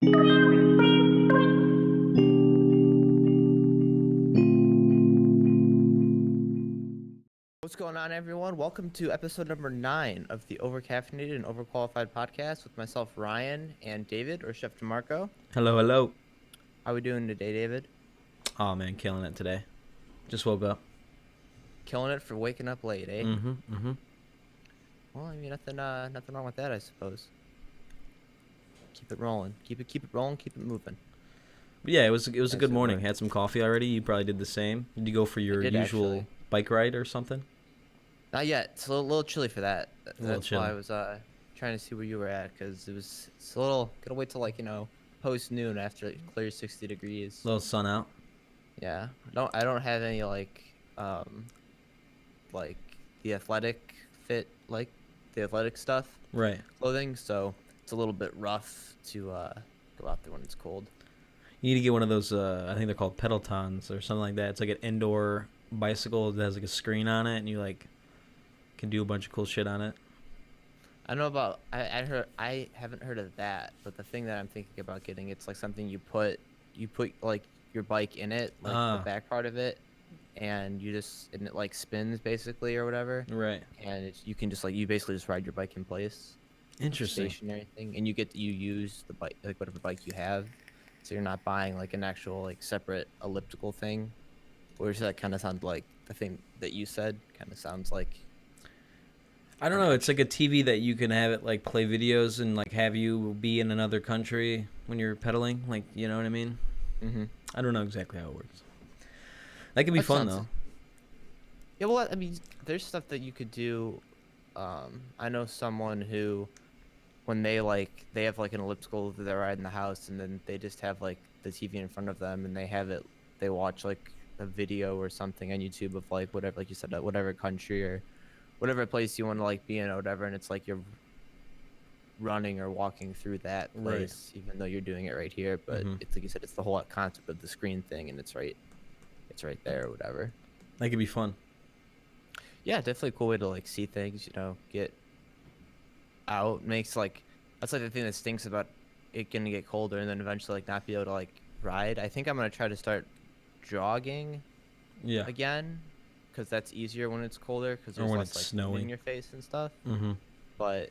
What's going on, everyone? Welcome to episode number 9 of the Overcaffeinated and Overqualified podcast with myself, Ryan, and David, or ChefDeMarco. Hello, hello. How we doing today, David? Oh, man, killing it today. Just woke up. Killing it for waking up late, eh? Mm-hmm. Well, I mean, nothing wrong with that, I suppose. Keep it rolling. Keep it rolling. Keep it moving. But yeah, it was a good morning. Had some coffee already. You probably did the same. Did you go for your usual actually. bike ride or something? Not yet. It's a little chilly for that. That's chilly. why I was trying to see where you were at, because it's a little. Gotta wait till post noon after it clears 60 degrees. A little sun out. Yeah, I don't have any like the athletic fit, like the athletic stuff, Right. clothing, so it's a little bit rough to go out there when it's cold. You need to get one of those, I think they're called pedaltons or something like that. It's like an indoor bicycle that has like a screen on it, and you like can do a bunch of cool shit on it. I know about I haven't heard of that, but the thing that I'm thinking about getting, it's like something you put like your bike in it, like the back part of it, and and it like spins basically or whatever. Right. And you can just you basically just ride your bike in place. Interesting. Stationary thing, and you use the bike, like whatever bike you have, so you're not buying like an actual like separate elliptical thing, which that kind of sounds like the thing that you said kind of sounds like. I don't know. It's like a TV that you can have it like play videos and like have you be in another country when you're pedaling. Like, you know what I mean? Mm-hmm. I don't know exactly how it works. That could be fun though. Yeah, well, I mean, there's stuff that you could do. I know someone who, when they have like an elliptical that they ride in the house, and then they just have like the TV in front of them, and they watch like a video or something on YouTube of like whatever, like you said, whatever country or whatever place you want to like be in or whatever, and it's like you're running or walking through that place, even though you're doing it right here. But it's like you said, it's the whole concept of the screen thing, and it's right there or whatever. That could be fun. Yeah, definitely a cool way to like see things, get out. Makes that's like the thing that stinks about it gonna get colder and then eventually like not be able to like ride. I think I'm gonna try to start jogging again, because that's easier when it's colder, because there's less like snowing in your face and stuff. But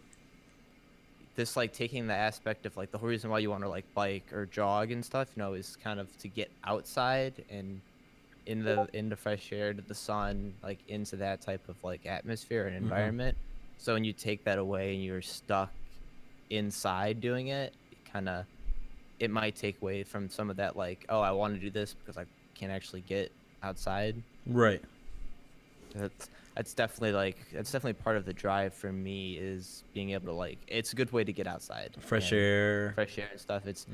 this like taking the aspect of like the whole reason why you want to like bike or jog and stuff, is kind of to get outside and in the fresh air, to the sun, like into that type of like atmosphere and environment. So when you take that away and you're stuck inside doing it, it might take away from some of that like, oh, I want to do this because I can't actually get outside. Right. That's definitely part of the drive for me, is being able to like, it's a good way to get outside. Fresh air and stuff. It's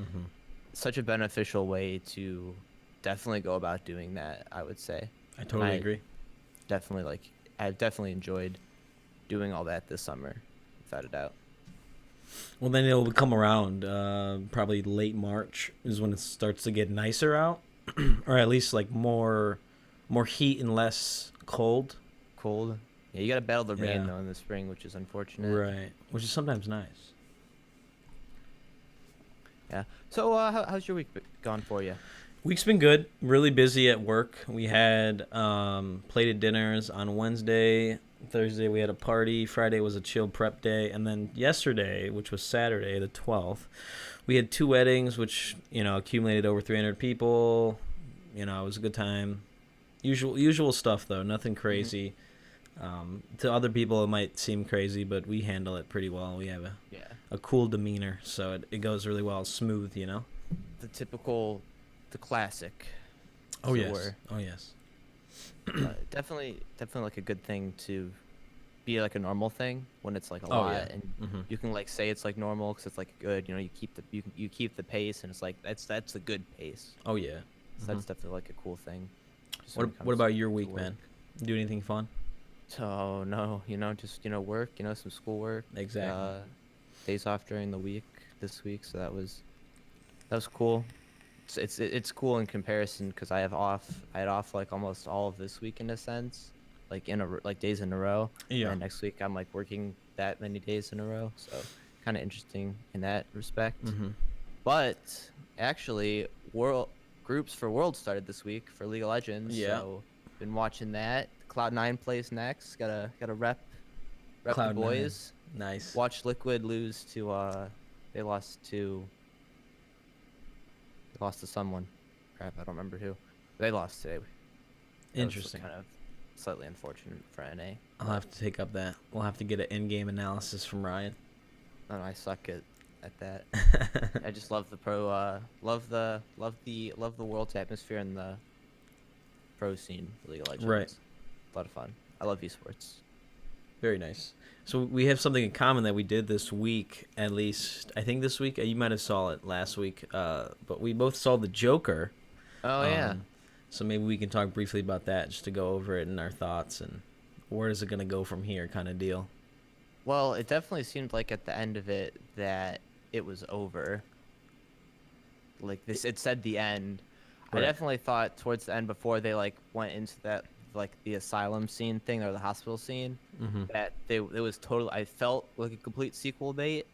such a beneficial way to definitely go about doing that, I would say. I totally agree. I've definitely enjoyed doing all that this summer, without a doubt. Well, then it'll come around. Probably late March is when it starts to get nicer out, or at least like more heat and less cold. Yeah, you gotta battle the rain though in the spring, which is unfortunate. Right, which is sometimes nice. Yeah. So how's your week gone for you? Week's been good. Really busy at work. We had plated dinners on Wednesday. Thursday we had a party. Friday was a chill prep day. And then yesterday, which was Saturday, the 12th, we had 2 weddings, which, accumulated over 300 people. It was a good time. Usual stuff, though. Nothing crazy. To other people, it might seem crazy, but we handle it pretty well. We have a cool demeanor, so it goes really well. Smooth, The classic. Oh yes. Definitely like a good thing to be like a normal thing when it's like a lot, and you can like say it's like normal because it's like good. You keep the pace, and it's like that's a good pace. Oh yeah. So that's definitely like a cool thing. What about your week, man? Do anything fun? So no, just work, some schoolwork. Exactly. Days off during the week this week, so that was cool. It's cool in comparison because I had off like almost all of this week in a sense, like days in a row. Yeah. And next week I'm like working that many days in a row, so kind of interesting in that respect. But actually, world groups for World started this week for League of Legends. Yeah. So been watching that. Cloud9 plays next. Gotta rep the Cloud9. boys. Nice. Watch Liquid lose to they lost to someone. Crap, I don't remember who. They lost today. That Interesting. was kind of slightly unfortunate for NA. I'll have to take up that. We'll have to get an in-game analysis from Ryan. No, I suck at that. I just love the love the world's atmosphere and the pro scene for League of Legends. Right. A lot of fun. I love esports. Very nice. So we have something in common that we did this week, at least. I think this week. You might have saw it last week, but we both saw The Joker. Oh yeah. So maybe we can talk briefly about that, just to go over it and our thoughts and where is it going to go from here, kind of deal. Well, it definitely seemed like at the end of it that it was over. Like this, it said the end. Right. I definitely thought towards the end, before they like went into that like the asylum scene thing or the hospital scene, that it was totally. I felt like a complete sequel bait.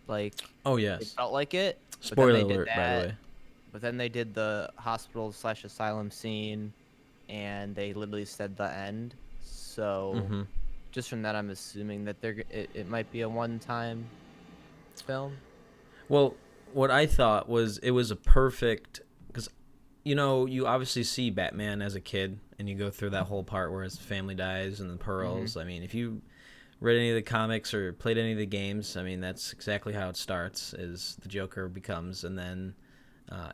Like, Oh it yes. felt like it. Spoiler they did alert, by the that. way. But then they did the hospital/asylum scene, and they literally said the end. So just from that, I'm assuming that it might be a one-time film. Well, what I thought was it was a perfect, because you obviously see Batman as a kid, and you go through that whole part where his family dies and the pearls. I mean, if you read any of the comics or played any of the games, I mean, that's exactly how it starts. Is the Joker becomes, and then,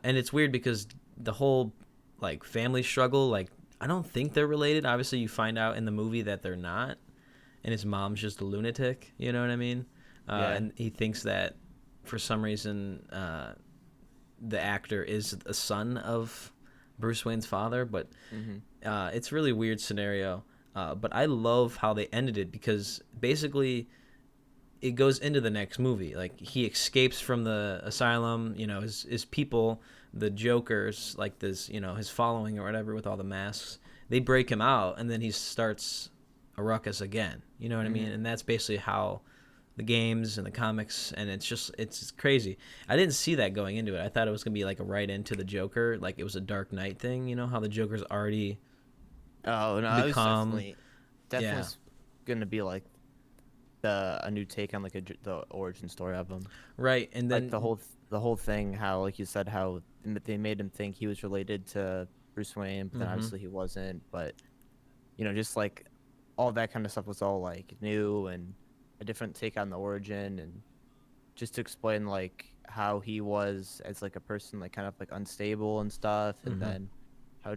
and it's weird because the whole like family struggle, like I don't think they're related. Obviously, you find out in the movie that they're not, and his mom's just a lunatic. You know what I mean? Yeah. And he thinks that for some reason the actor is a son of Bruce Wayne's father, but it's a really weird scenario. But I love how they ended it, because basically it goes into the next movie. Like, he escapes from the asylum, his people, the Jokers, like this, his following or whatever with all the masks, they break him out, and then he starts a ruckus again. You know what I mean? And that's basically how the games and the comics, and it's crazy. I didn't see that going into it. I thought it was gonna be like a right into the Joker, like it was a Dark Knight thing. You know how the Joker's already Oh no, become, it was definitely gonna be like a new take on like the origin story of him. right, and then Like the whole thing, how like you said, how they made him think he was related to Bruce Wayne, but then obviously he wasn't. But just like all that kind of stuff was all like new and a different take on the origin, and just to explain like how he was as like a person, like kind of like unstable and stuff, and then how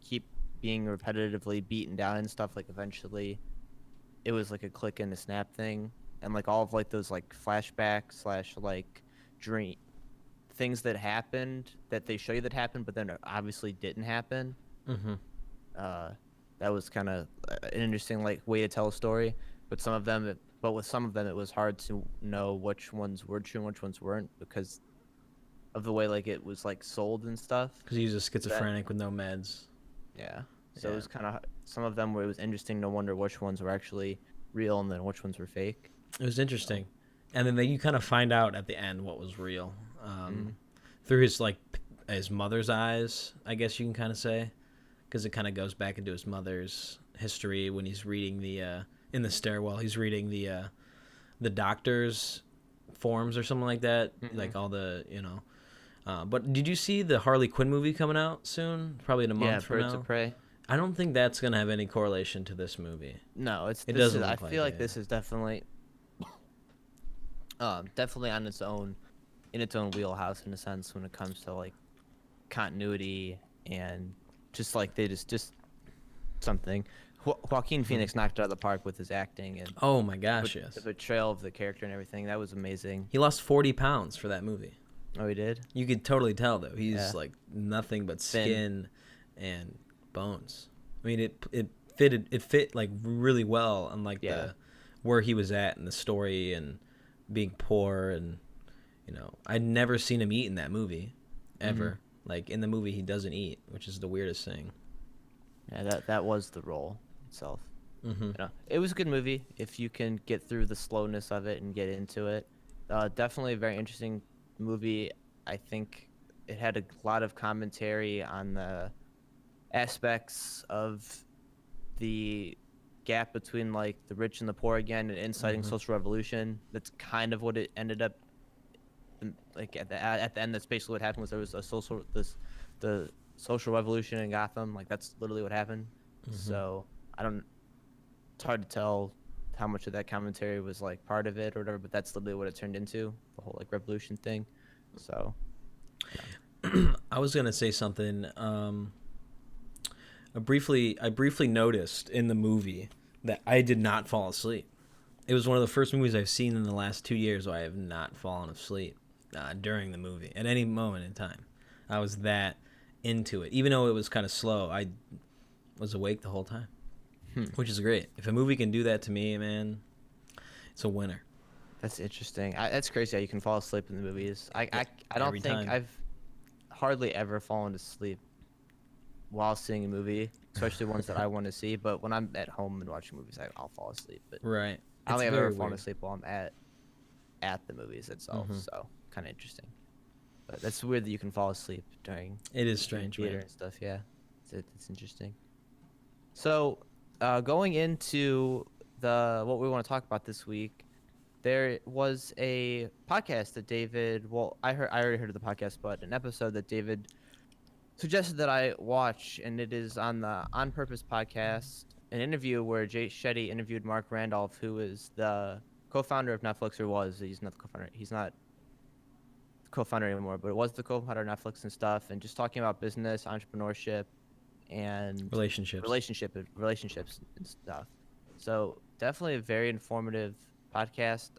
keep being repetitively beaten down and stuff. Like eventually it was like a click and a snap thing, and like all of like those like flashbacks / like dream things that happened that they show you that happened but then obviously didn't happen. That was kind of an interesting like way to tell a story, but with some of them it was hard to know which ones were true and which ones weren't, because of the way like it was like sold and stuff. because he's a schizophrenic with no meds. Yeah. So it was kind of, some of them where it was interesting to wonder which ones were actually real and then which ones were fake. It was interesting, and then you kind of find out at the end what was real, through his mother's eyes, I guess you can kind of say, because it kind of goes back into his mother's history when he's reading the in the stairwell. He's reading the doctor's forms or something like that, like all the But did you see the Harley Quinn movie coming out soon? Probably in a month from Birds now. of Prey. I don't think that's gonna have any correlation to this movie. No, It doesn't I look like feel like it. this is definitely definitely on its own, in its own wheelhouse in a sense when it comes to like continuity, and just like they just something. Joaquin Phoenix knocked it out of the park with his acting, and Oh my gosh, with yes. the portrayal of the character and everything. That was amazing. He lost 40 pounds for that movie. Oh, he did? You could totally tell though. He's Yeah. like nothing but Thin. skin and bones. I mean, it fit like really well on like the where he was at in the story and being poor, and I'd never seen him eat in that movie ever. Like in the movie he doesn't eat, which is the weirdest thing. Yeah, that was the role itself. It was a good movie if you can get through the slowness of it and get into it. Definitely a very interesting movie. I think it had a lot of commentary on the aspects of the gap between like the rich and the poor again, and inciting social revolution. That's kind of what it ended up like at the end. That's basically what happened. Was there was a the social revolution in Gotham. Like that's literally what happened. So I don't. It's hard to tell how much of that commentary was like part of it or whatever, but that's literally what it turned into, the whole like revolution thing. So I was gonna say something. I briefly noticed in the movie that I did not fall asleep. It was one of the first movies I've seen in the last 2 years where I have not fallen asleep during the movie at any moment in time. I was that into it, even though it was kind of slow. I was awake the whole time, which is great. If a movie can do that to me, man, it's a winner. that's interesting. That's crazy how you can fall asleep in the movies. I don't Every think time. I've hardly ever fallen asleep while seeing a movie, especially ones that I want to see. But when I'm at home and watching movies, I'll fall asleep. But Right. I don't It's think I've very ever fallen weird. asleep while I'm at the movies itself. So kind of interesting. But that's weird that you can fall asleep during It is strange, theater man. and stuff. Yeah, it's interesting. So, going into the what we want to talk about this week, there was a podcast that David. Well, I already heard of the podcast, but an episode that David suggested that I watch, and it is on the On Purpose podcast, an interview where Jay Shetty interviewed Marc Randolph, who is the co-founder of Netflix, or was. He's not the co-founder. He's not the co-founder anymore, but it was the co-founder of Netflix and stuff, and just talking about business, entrepreneurship, and Relationships. relationships and stuff. So definitely a very informative podcast.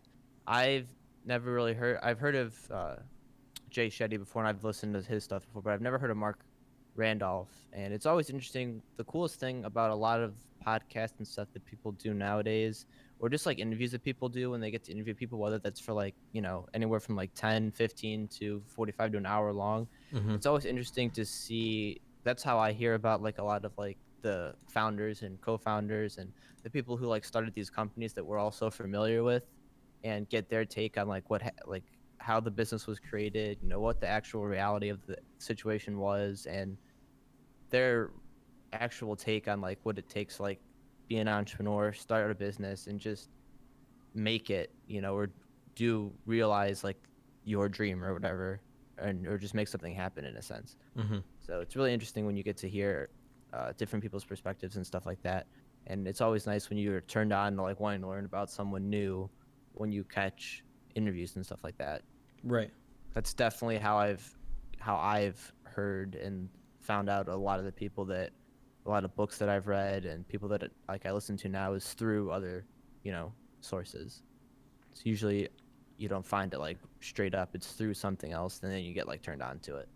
I've never really heard. I've heard of Jay Shetty before, and I've listened to his stuff before, but I've never heard of Marc Randolph. And it's always interesting. The coolest thing about a lot of podcasts and stuff that people do nowadays, or just like interviews that people do when they get to interview people, whether that's for like, anywhere from like 10, 15 to 45 to an hour long, it's always interesting to see. That's how I hear about like a lot of like the founders and co-founders and the people who like started these companies that we're all so familiar with, and get their take on like like how the business was created, what the actual reality of the situation was, and their actual take on like what it takes to like be an entrepreneur, start a business, and just make it, or do realize like your dream or whatever, and or just make something happen in a sense. So it's really interesting when you get to hear different people's perspectives and stuff like that. And it's always nice when you're turned on to like wanting to learn about someone new when you catch interviews and stuff like that. Right. That's definitely how I've heard and found out a lot of the people that a lot of books that I've read and people that like I listen to now is through other, sources. It's usually you don't find it like straight up. It's through something else, and then you get like turned on to it.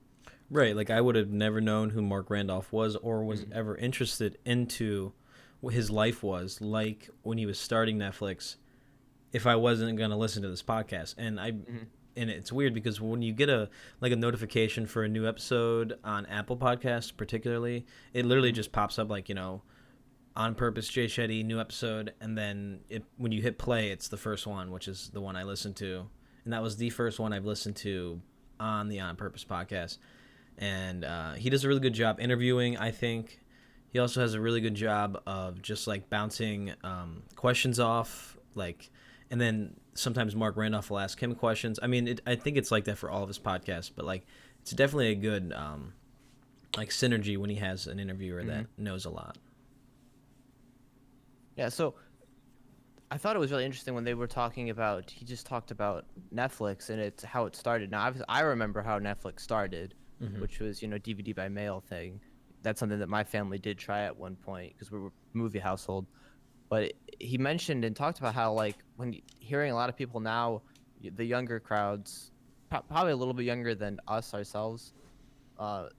Right. Like I would have never known who Marc Randolph was or was Mhm. ever interested into what his life was like when he was starting Netflix if I wasn't going to listen to this podcast. Mhm. And it's weird because when you get a notification for a new episode on Apple Podcasts particularly, it literally Mhm. just pops up like, On Purpose Jay Shetty new episode, and then when you hit play, it's the first one, which is the one I listened to. And that was the first one I've listened to on the On Purpose podcast. And he does a really good job interviewing, I think. He also has a really good job of just like bouncing questions off, like, and then sometimes Marc Randolph will ask him questions. I mean, I think it's like that for all of his podcasts, but like, it's definitely a good like synergy when he has an interviewer that Mhm. knows a lot. Yeah, so I thought it was really interesting when they were talking about. He just talked about Netflix and it's how it started. Now, I remember how Netflix started, which was DVD by mail thing. That's something that my family did try at one point because we were a movie household. But he mentioned and talked about how like hearing a lot of people now, the younger crowds, probably a little bit younger than us ourselves,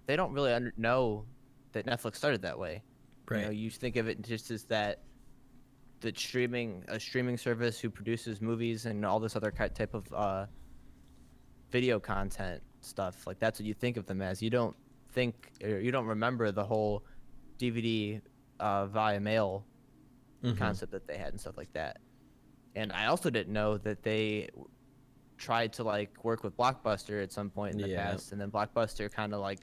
they don't really know that Netflix started that way. Right. You think of it just as that a streaming service who produces movies and all this other type of video content stuff. Like that's what you think of them as. You don't think, or you don't remember the whole DVD via mail concept that they had and stuff like that. And I also didn't know that they tried to like work with Blockbuster at some point in the Yeah. past, and then Blockbuster kind of like,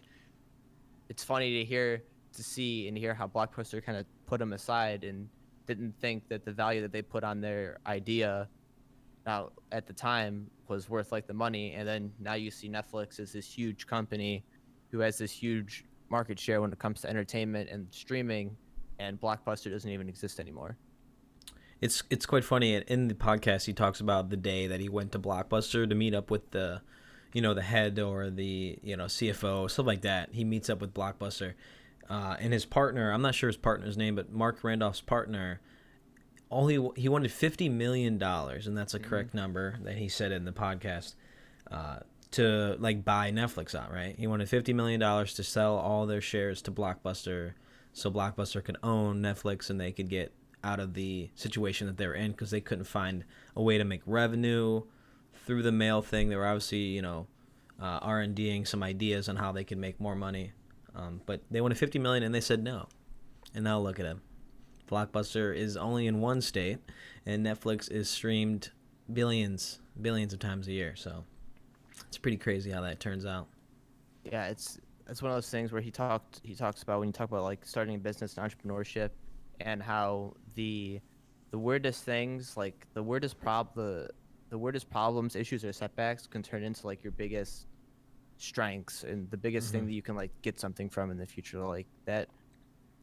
it's funny to see and hear how Blockbuster kind of put them aside and didn't think that the value that they put on their idea now at the time was worth like the money. And then now you see Netflix as this huge company who has this huge market share when it comes to entertainment and streaming, and Blockbuster doesn't even exist anymore. It's quite funny. In the podcast, he talks about the day that he went to Blockbuster to meet up with the, the head or the CFO, stuff like that. He meets up with Blockbuster, and his partner. I'm not sure his partner's name, but Marc Randoph's partner. He wanted $50 million, and that's a correct number that he said in the podcast. To like buy Netflix out, right? He wanted $50 million to sell all their shares to Blockbuster, so Blockbuster could own Netflix and they could get out of the situation that they were in because they couldn't find a way to make revenue through the mail thing. They were obviously, R&Ding some ideas on how they could make more money, but they wanted $50 million and they said no. And now look at them. Blockbuster is only in one state, and Netflix is streamed billions of times a year. So it's pretty crazy how that turns out. Yeah, it's one of those things where he talks about, when you talk about like starting a business and entrepreneurship, and how the weirdest things, like the weirdest problems, issues, or setbacks can turn into like your biggest strengths and the biggest thing that you can like get something from in the future. Like that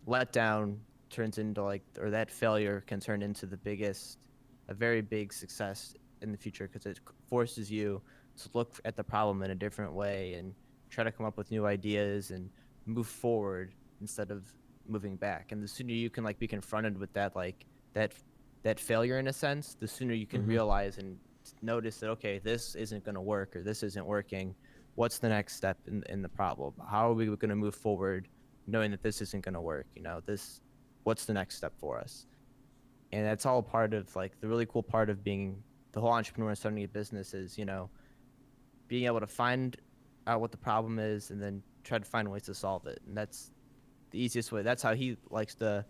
letdown turns into like, or that failure can turn into a very big success in the future, because it forces you to look at the problem in a different way and try to come up with new ideas and move forward instead of moving back. And the sooner you can like be confronted with that, like that failure in a sense, the sooner you can realize and notice that, okay, this isn't going to work, or this isn't working. What's the next step in the problem? How are we going to move forward knowing that this isn't going to work? What's the next step for us? And that's all part of like the really cool part of being the whole entrepreneur and starting a business is, being able to find out what the problem is and then try to find ways to solve it. And that's the easiest way. That's how he likes to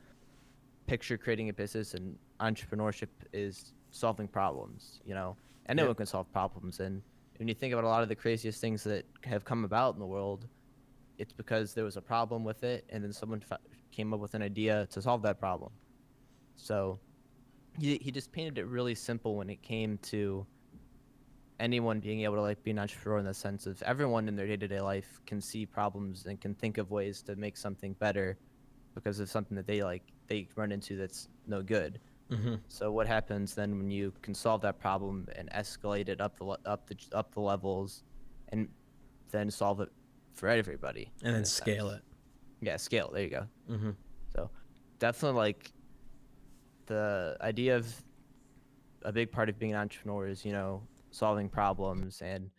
picture creating a business, and entrepreneurship is solving problems, Anyone can solve problems. And when you think about a lot of the craziest things that have come about in the world, it's because there was a problem with it, and then someone came up with an idea to solve that problem. So he just painted it really simple when it came to anyone being able to like be an entrepreneur, in the sense of everyone in their day-to-day life can see problems and can think of ways to make something better because of something that they run into that's no good. So what happens then when you can solve that problem and escalate it up the levels, and then solve it for everybody, and then scale it? Yeah, scale. There you go. So definitely like the idea of a big part of being an entrepreneur is, solving problems and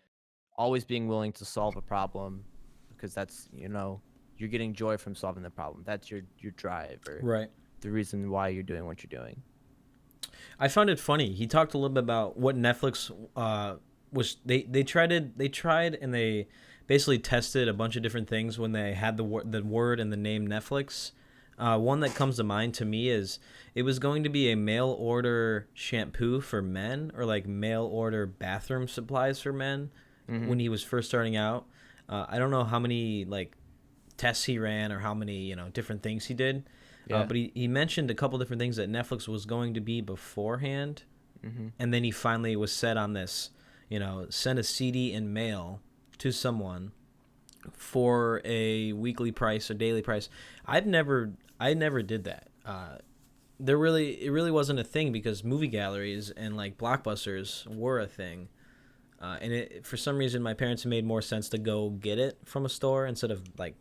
always being willing to solve a problem, because that's, you're getting joy from solving the problem. That's your drive, or right, the reason why you're doing what you're doing. I found it funny. He talked a little bit about what Netflix was. They tried and they basically tested a bunch of different things when they had the word and the name Netflix. One that comes to mind to me is it was going to be a mail order shampoo for men, or like mail order bathroom supplies for men when he was first starting out. I don't know how many like tests he ran or how many different things he did. Yeah. But he mentioned a couple different things that Netflix was going to be beforehand, and then he finally was set on this, send a CD in mail to someone for a weekly price or daily price. I never did that. It really wasn't a thing, because movie galleries and like Blockbusters were a thing, and for some reason my parents made more sense to go get it from a store instead of like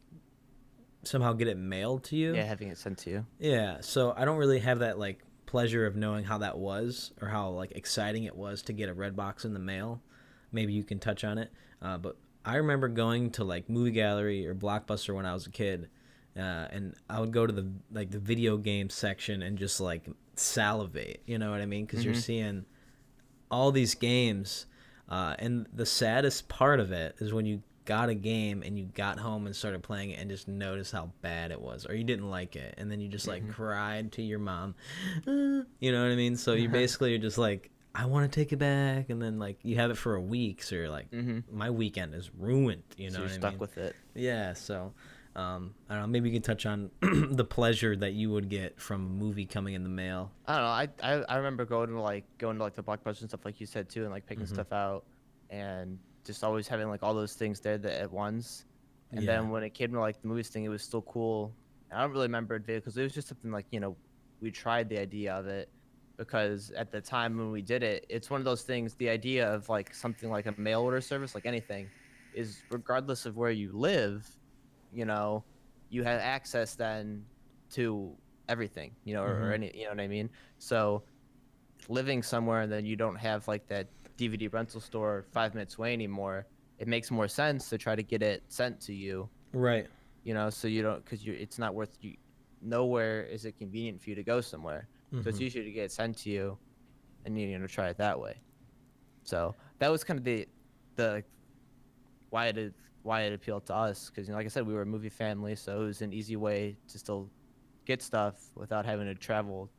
somehow get it mailed to you. Yeah, having it sent to you. Yeah, so I don't really have that like pleasure of knowing how that was, or how like exciting it was to get a red box in the mail. Maybe you can touch on it, but I remember going to like movie gallery or Blockbuster when I was a kid, and I would go to the video game section and just like salivate, you know what I mean? Because you're seeing all these games, and the saddest part of it is when you got a game and you got home and started playing it and just noticed how bad it was, or you didn't like it, and then you just like cried to your mom, you know what I mean? So you're just like, I want to take it back, and then like you have it for a week, so you're like, Mm-hmm. my weekend is ruined. You So know you're what I stuck mean? with it. Yeah. So, I don't know. Maybe you can touch on the pleasure that you would get from a movie coming in the mail. I don't know. I remember going to like the blockbusters and stuff like you said too, and like picking Hmm. stuff out, and just always having like all those things there that at once. And Yeah. then when it came to like the movies thing, it was still cool. I don't really remember it because it was just something like we tried the idea of it because at the time when we did it, it's one of those things. The idea of like something like a mail order service, like anything, is regardless of where you live, you know, you have access then to everything, or Hmm. any, you know what I mean? So living somewhere and then you don't have like that DVD rental store 5 minutes away anymore, it makes more sense to try to get it sent to you, Right. so you don't, because it's not worth you. Nowhere is it convenient for you to go somewhere, so it's Hmm. usually to get it sent to you, and try it that way. So that was kind of the why it appealed to us because like I said, we were a movie family, so it was an easy way to still get stuff without having to travel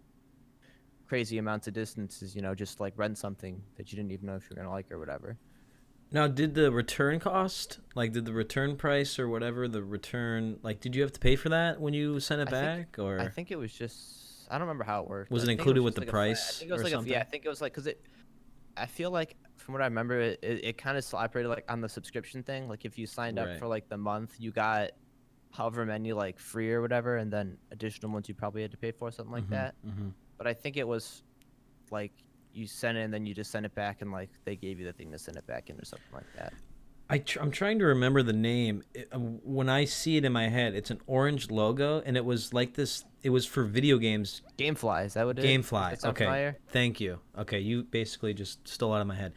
crazy amounts of distances, just like rent something that you didn't even know if you're gonna like or whatever. Now, did the return cost, like, did the return price or whatever, the return, like, did you have to pay for that when you sent it I think back, I or think it was just I don't remember how it worked. was I it think it included was with just the like a flat. I price think it was or like a yeah. I something? think it was like because it. I feel like from what I remember, it kind of still operated like on the subscription thing. Like if you signed up Right. for like the month, you got however many like free or whatever, and then additional ones you probably had to pay for something like Mm-hmm. that. Mm-hmm. But I think it was like you sent it and then you just send it back and like they gave you the thing to send it back in or something like that. I'm trying to remember the name. When I see it in my head, it's an orange logo, and it was like this. It was for video games. GameFly, is that what it is? Does GameFly. that sound Okay, familiar? thank you. Okay, you basically just stole out of my head.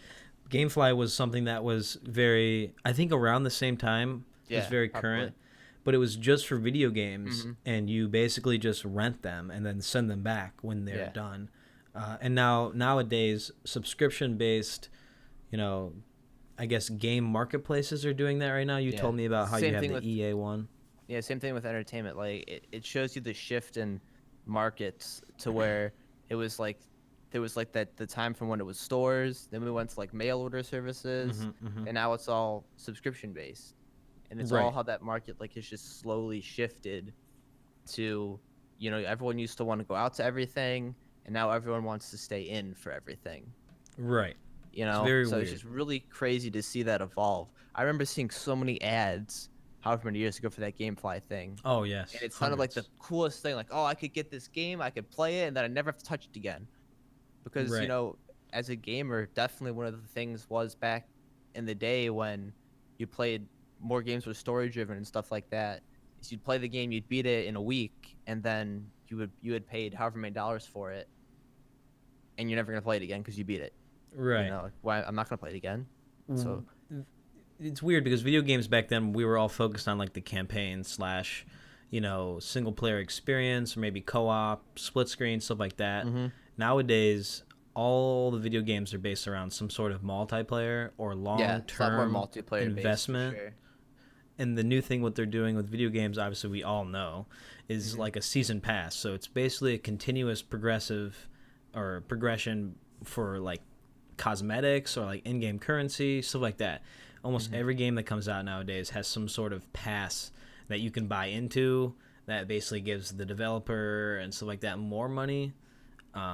GameFly was something that was very, I think, around the same time. It was Yeah, very probably. current, but it was just for video games, Hmm. and you basically just rent them and then send them back when they're Yeah. done. And nowadays, subscription based, you know, I guess game marketplaces are doing that right now. You Yeah. told me about how you Same have thing the with EA one. Yeah, same thing with entertainment. Like it shows you the shift in markets to where it was like there was like that the time from when it was stores, then we went to like mail order services, Mm-hmm, mm-hmm. and now it's all subscription based. And it's all Right. how that market like has just slowly shifted to, everyone used to want to go out to everything, and now everyone wants to stay in for everything. Right. It's very So it's weird. just really crazy to see that evolve. I remember seeing so many ads however many years ago for that GameFly thing, Oh and yes, it sounded like the hundreds. coolest thing. Like, oh, I could get this game, I could play it, and then I never have to touch it again. Because Right. as a gamer, definitely one of the things was back in the day when you played more games were story driven and stuff like that. Is you'd play the game, you'd beat it in a week, and then you had paid however many dollars for it, and you're never gonna play it again because you beat it. Right. Like, why I'm not gonna play it again. So It's weird because video games back then we were all focused on like the campaign slash, single player experience or maybe co-op, split screen, stuff like that. hmm Nowadays, all the video games are based around some sort of multiplayer or yeah, long it's a lot more term multiplayer based for investment. sure. And the new thing what they're doing with video games, obviously we all know, is Hmm. like a season pass. So it's basically a continuous progressive or progression for like cosmetics or like in-game currency, stuff like that. Almost Hmm. every game that comes out nowadays has some sort of pass that you can buy into that basically gives the developer and stuff like that more money.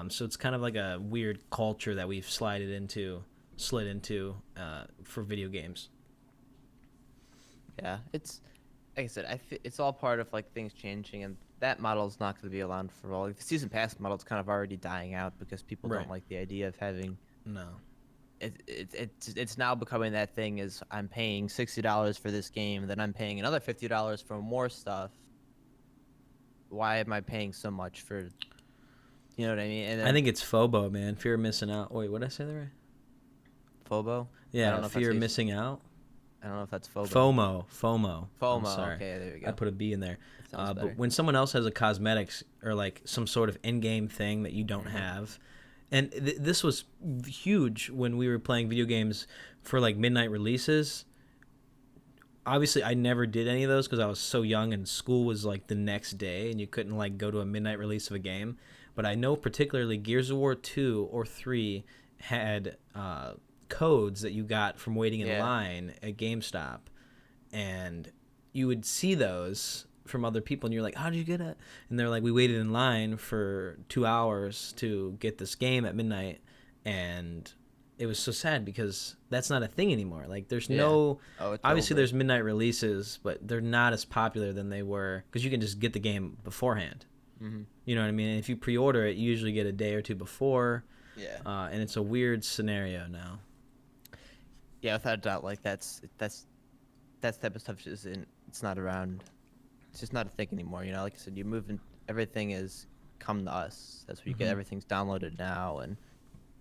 So it's kind of like a weird culture that we've slid into for video games. Yeah, it's like I said, it's all part of like things changing, and that model is not going to be around for all. Like, the season pass model is kind of already dying out because people Right. don't like the idea of having No. it's now becoming that thing is I'm paying $60 for this game, then I'm paying another $50 for more stuff. Why am I paying so much for, you know what I mean? And I then think it's FOBO, man. Fear of missing out. Wait, what did I say that right? FOBO. I don't Yeah, know if that's fear of missing out. I don't know if that's FOBO. FOMO. I'm FOMO. sorry. Okay, there we I go. put a B in there. That sounds But better. when someone else has a cosmetics or like some sort of in-game thing that you don't Hmm. have, and this was huge when we were playing video games for like midnight releases. Obviously, I never did any of those because I was so young and school was like the next day, and you couldn't like go to a midnight release of a game. But I know particularly Gears of War 2 or 3 had codes that you got from waiting in Yeah. line at GameStop, and you would see those from other people, and you're like, how did you get it? And they're like, we waited in line for 2 hours to get this game at midnight. And it was so sad because that's not a thing anymore. Like, there's Yeah. no, Oh, it's obviously over. there's midnight releases, but they're not as popular than they were, because you can just get the game beforehand. Hmm. You know what I mean? And if you pre-order it, you usually get a day or two before, Yeah. and it's a weird scenario now. Yeah, without a doubt, like that type of stuff just isn't. It's not around. It's just not a thing anymore. You know, like I said, you move in. Everything is come to us. That's where you get Hmm. everything's downloaded now and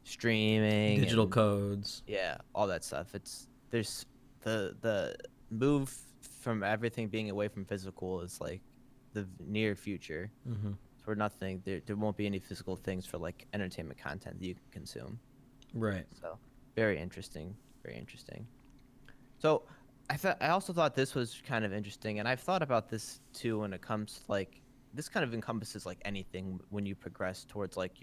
streaming Digital and codes. yeah, all that stuff. It's there's the move from everything being away from physical is like the near future. Hmm. For nothing, there won't be any physical things for like entertainment content that you can consume. Right. So very interesting, very interesting. So I also thought this was kind of interesting, and I've thought about this too when it comes to, like this kind of encompasses like anything when you progress towards like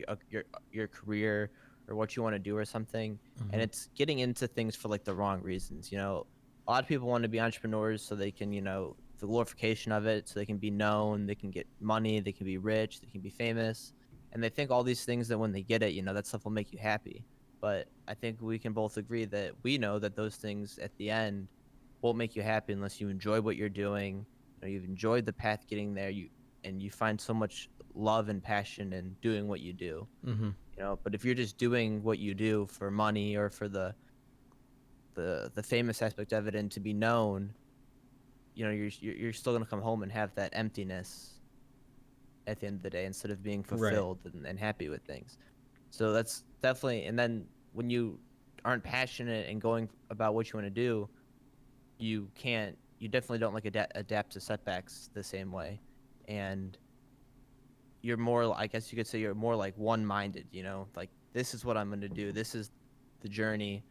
your career or what you want to do or something, and Hmm. it's getting into things for like the wrong reasons. You know, a lot of people want to be entrepreneurs so they can, you know, the glorification of it, so they can be known, they can get money, they can be rich, they can be famous, and they think all these things that when they get it, you know, that stuff will make you happy. But I think we can both agree that we know that those things at the end won't make you happy unless you enjoy what you're doing. You know, you've enjoyed the path getting there. You find so much love and passion in doing what you do. Hmm. You know, but if you're just doing what you do for money or for the famous aspect of it and to be known, you know, you're still gonna come home and have that emptiness at the end of the day instead of being Right. fulfilled and happy with things. So that's definitely. And then when you aren't passionate and going about what you want to do, you definitely don't like adapt to setbacks the same way, and you're more, I guess you could say, you're more like one-minded, you know, like this is what I'm going to do, this is the journey,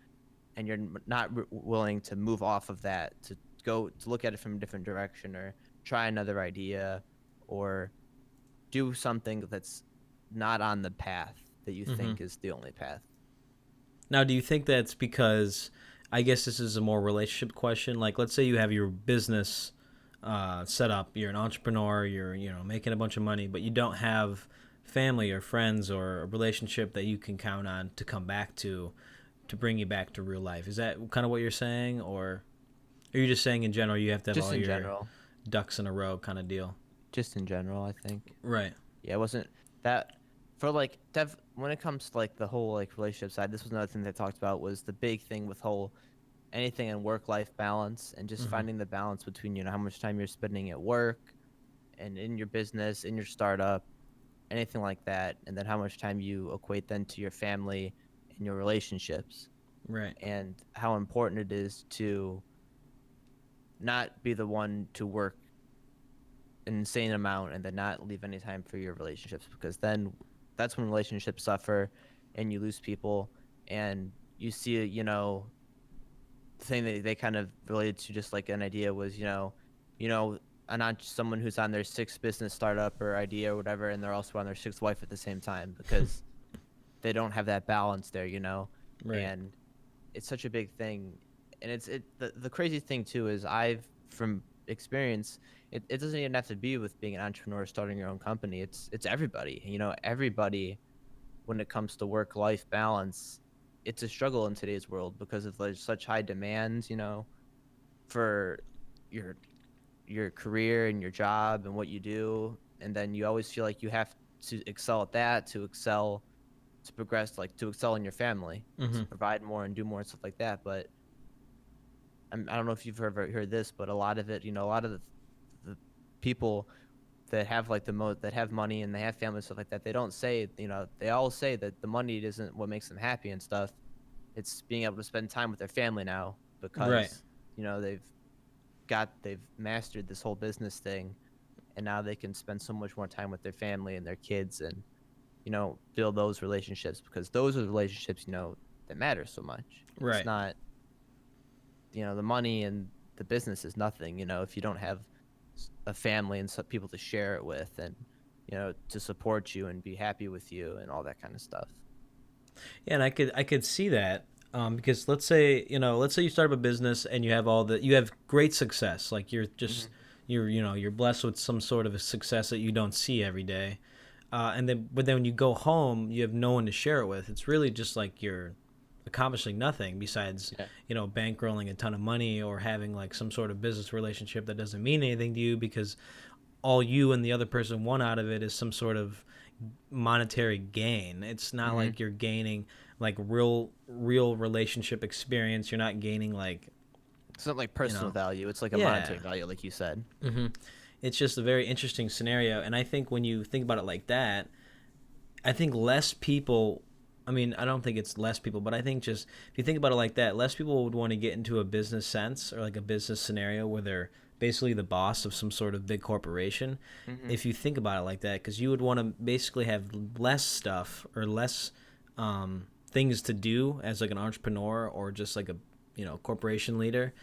and you're not willing to move off of that to go to look at it from a different direction or try another idea or do something that's not on the path that you Hmm. think is the only path. Now, do you think that's because, I guess this is a more relationship question. Like, let's say you have your business set up, you're an entrepreneur, you're, making a bunch of money, but you don't have family or friends or a relationship that you can count on to come back to bring you back to real life. Is that kind of what you're saying, or are you just saying in general you have to have Just all in your general. ducks in a row kind of deal? Just in general, I think. Right. Yeah, it wasn't that for like when it comes to like the whole like relationship side. This was another thing they talked about was the big thing with whole anything in work life balance and just Hmm. finding the balance between, you know, how much time you're spending at work and in your business, in your startup, anything like that, and then how much time you equate then to your family and your relationships, Right. and how important it is to not be the one to work an insane amount and then not leave any time for your relationships, because then that's when relationships suffer and you lose people. And you see, you know, the thing that they kind of related to just like an idea was, you know, not someone who's on their sixth business startup or idea or whatever, and they're also on their sixth wife at the same time because they don't have that balance there, you know. Right. And it's such a big thing. And the crazy thing too is I've from experience, it doesn't even have to be with being an entrepreneur starting your own company. It's everybody, you know, everybody when it comes to work life balance. It's a struggle in today's world because of like such high demands, you know, for your your career and your job and what you do, and then you always feel like you have to excel at that to excel, to progress, like to excel in your family, Hmm. to provide more and do more and stuff like that. But I don't know if you've ever heard this, but a lot of it, you know, a lot of the people that have like the most that have money and they have family and stuff like that, they don't say, you know, they all say that the money isn't what makes them happy and stuff. It's being able to spend time with their family now Right. because, you know, they've mastered this whole business thing, and now they can spend so much more time with their family and their kids and, you know, build those relationships, because those are the relationships, you know, that matter so much. It's Right. not, you know, the money and the business is nothing, you know, if you don't have a family and some people to share it with and, you know, to support you and be happy with you and all that kind of stuff. Yeah, and I could see that, because let's say you start up a business and you have great success, like Hmm. you're blessed with some sort of a success that you don't see every day, but then when you go home, you have no one to share it with. It's really just like you're accomplishing nothing besides Yeah. bankrolling a ton of money or having like some sort of business relationship that doesn't mean anything to you, because all you and the other person want out of it is some sort of monetary gain. It's not Hmm. like you're gaining like real relationship experience. You're not gaining like, It's not like you personal know, value. It's like a yeah. monetary value, like you said. hmm It's just a very interesting scenario, and I think when you think about it like that, I think less people. I mean, I don't think it's less people, but I think just if you think about it like that, less people would want to get into a business sense or like a business scenario where they're basically the boss of some sort of big corporation. Hmm. If you think about it like that, because you would want to basically have less stuff or less things to do as like an entrepreneur or just like a corporation leader,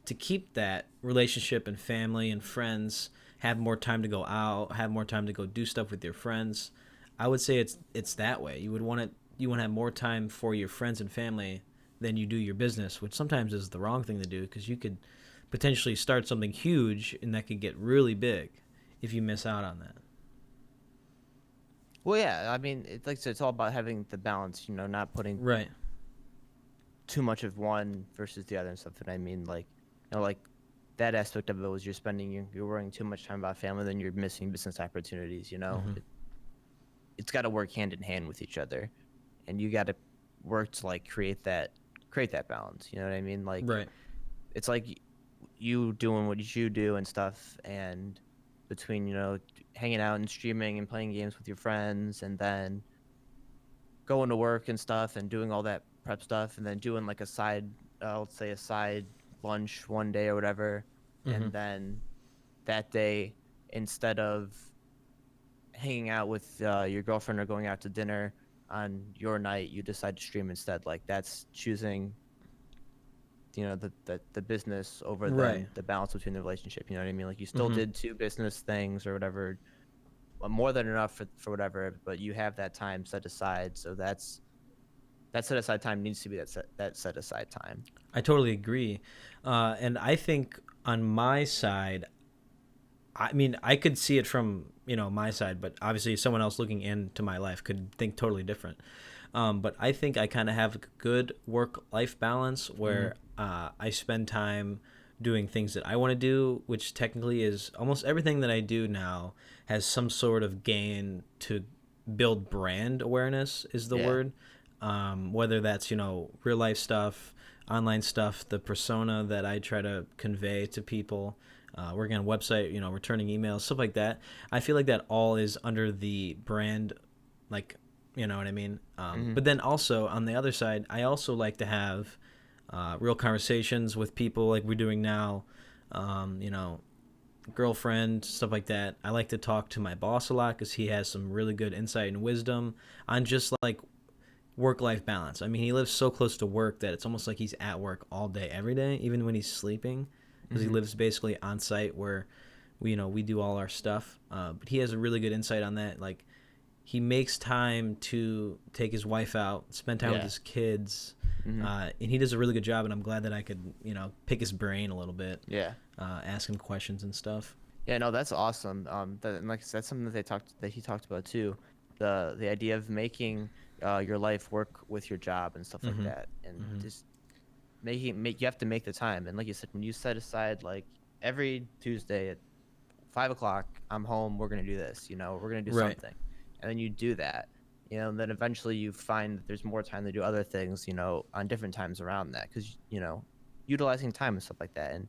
to keep that relationship and family and friends, have more time to go out, have more time to go do stuff with your friends. I would say it's that way. You want to have more time for your friends and family than you do your business, which sometimes is the wrong thing to do, because you could potentially start something huge and that could get really big if you miss out on that. Well, yeah. I mean, it's like I said, it's all about having the balance. Not putting Right. too much of one versus the other and stuff. And I mean, like, like that aspect of it was you're worrying too much time about family, then you're missing business opportunities. Mm-hmm. It's got to work hand in hand with each other, and you got to work to like create that balance. You know what I mean? Like, Right. it's like you doing what you do and stuff, and between hanging out and streaming and playing games with your friends, and then going to work and stuff and doing all that prep stuff, and then doing like a side, let's say a side lunch one day or whatever, Mm-hmm. and then that day, instead of hanging out with your girlfriend or going out to dinner on your night, you decide to stream instead. Like that's choosing the business over Right. then the balance between the relationship. You know what I mean? Like you still Mm-hmm. did two business things or whatever, more than enough for whatever, but you have that time set aside. So that set aside time needs to be that set aside time. I totally agree, and I think on my side, I mean, I could see it from my side, but obviously someone else looking into my life could think totally different. But I think I kind of have a good work-life balance Hmm. where I spend time doing things that I want to do, which technically is almost everything that I do now has some sort of gain to build brand awareness is the Yeah. word. Whether that's real life stuff, online stuff, the persona that I try to convey to people, working on a website, returning emails, stuff like that. I feel like that all is under the brand, like, you know what I mean? Hmm. But then also on the other side, I also like to have real conversations with people like we're doing now, um, you know, girlfriend, stuff like that. I like to talk to my boss a lot because he has some really good insight and wisdom on just like work life balance. I mean, he lives so close to work that it's almost like he's at work all day, every day, even when he's sleeping, because he Hmm. lives basically on site where we do all our stuff. But he has a really good insight on that. Like, he makes time to take his wife out, spend time with Yeah. his kids, Hmm. and he does a really good job. And I'm glad that I could, pick his brain a little bit, Yeah. ask him questions and stuff. Yeah, no, that's awesome. And like I said, that's something that he talked about too, the idea of making your life work with your job and stuff like Mm-hmm. that, and Mm-hmm. just you have to make the time. And like you said, when you set aside like every Tuesday at 5 o'clock, I'm home. We're gonna do this. We're gonna do Right. something, and then you do that. And then eventually you find that there's more time to do other things. On different times around that, because utilizing time and stuff like that. And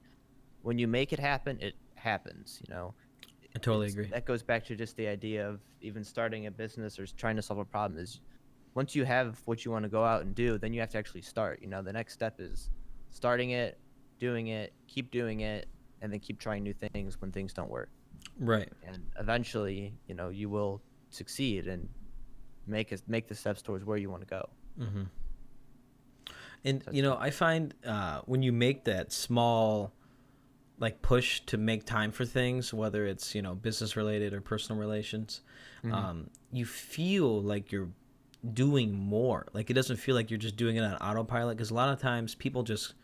when you make it happen, it happens. I totally It's agree. that goes back to just the idea of even starting a business or trying to solve a problem is once you have what you want to go out and do, then you have to actually start. The next step is starting it, doing it, keep doing it, and then keep trying new things when things don't work. Right. And eventually, you will succeed and make the steps towards where you want to go. Mm-hmm. And So it's I find when you make that small like push to make time for things, whether it's business related or personal relations, mm-hmm. you feel like you're doing more. Like it doesn't feel like you're just doing it on autopilot, because a lot of times people just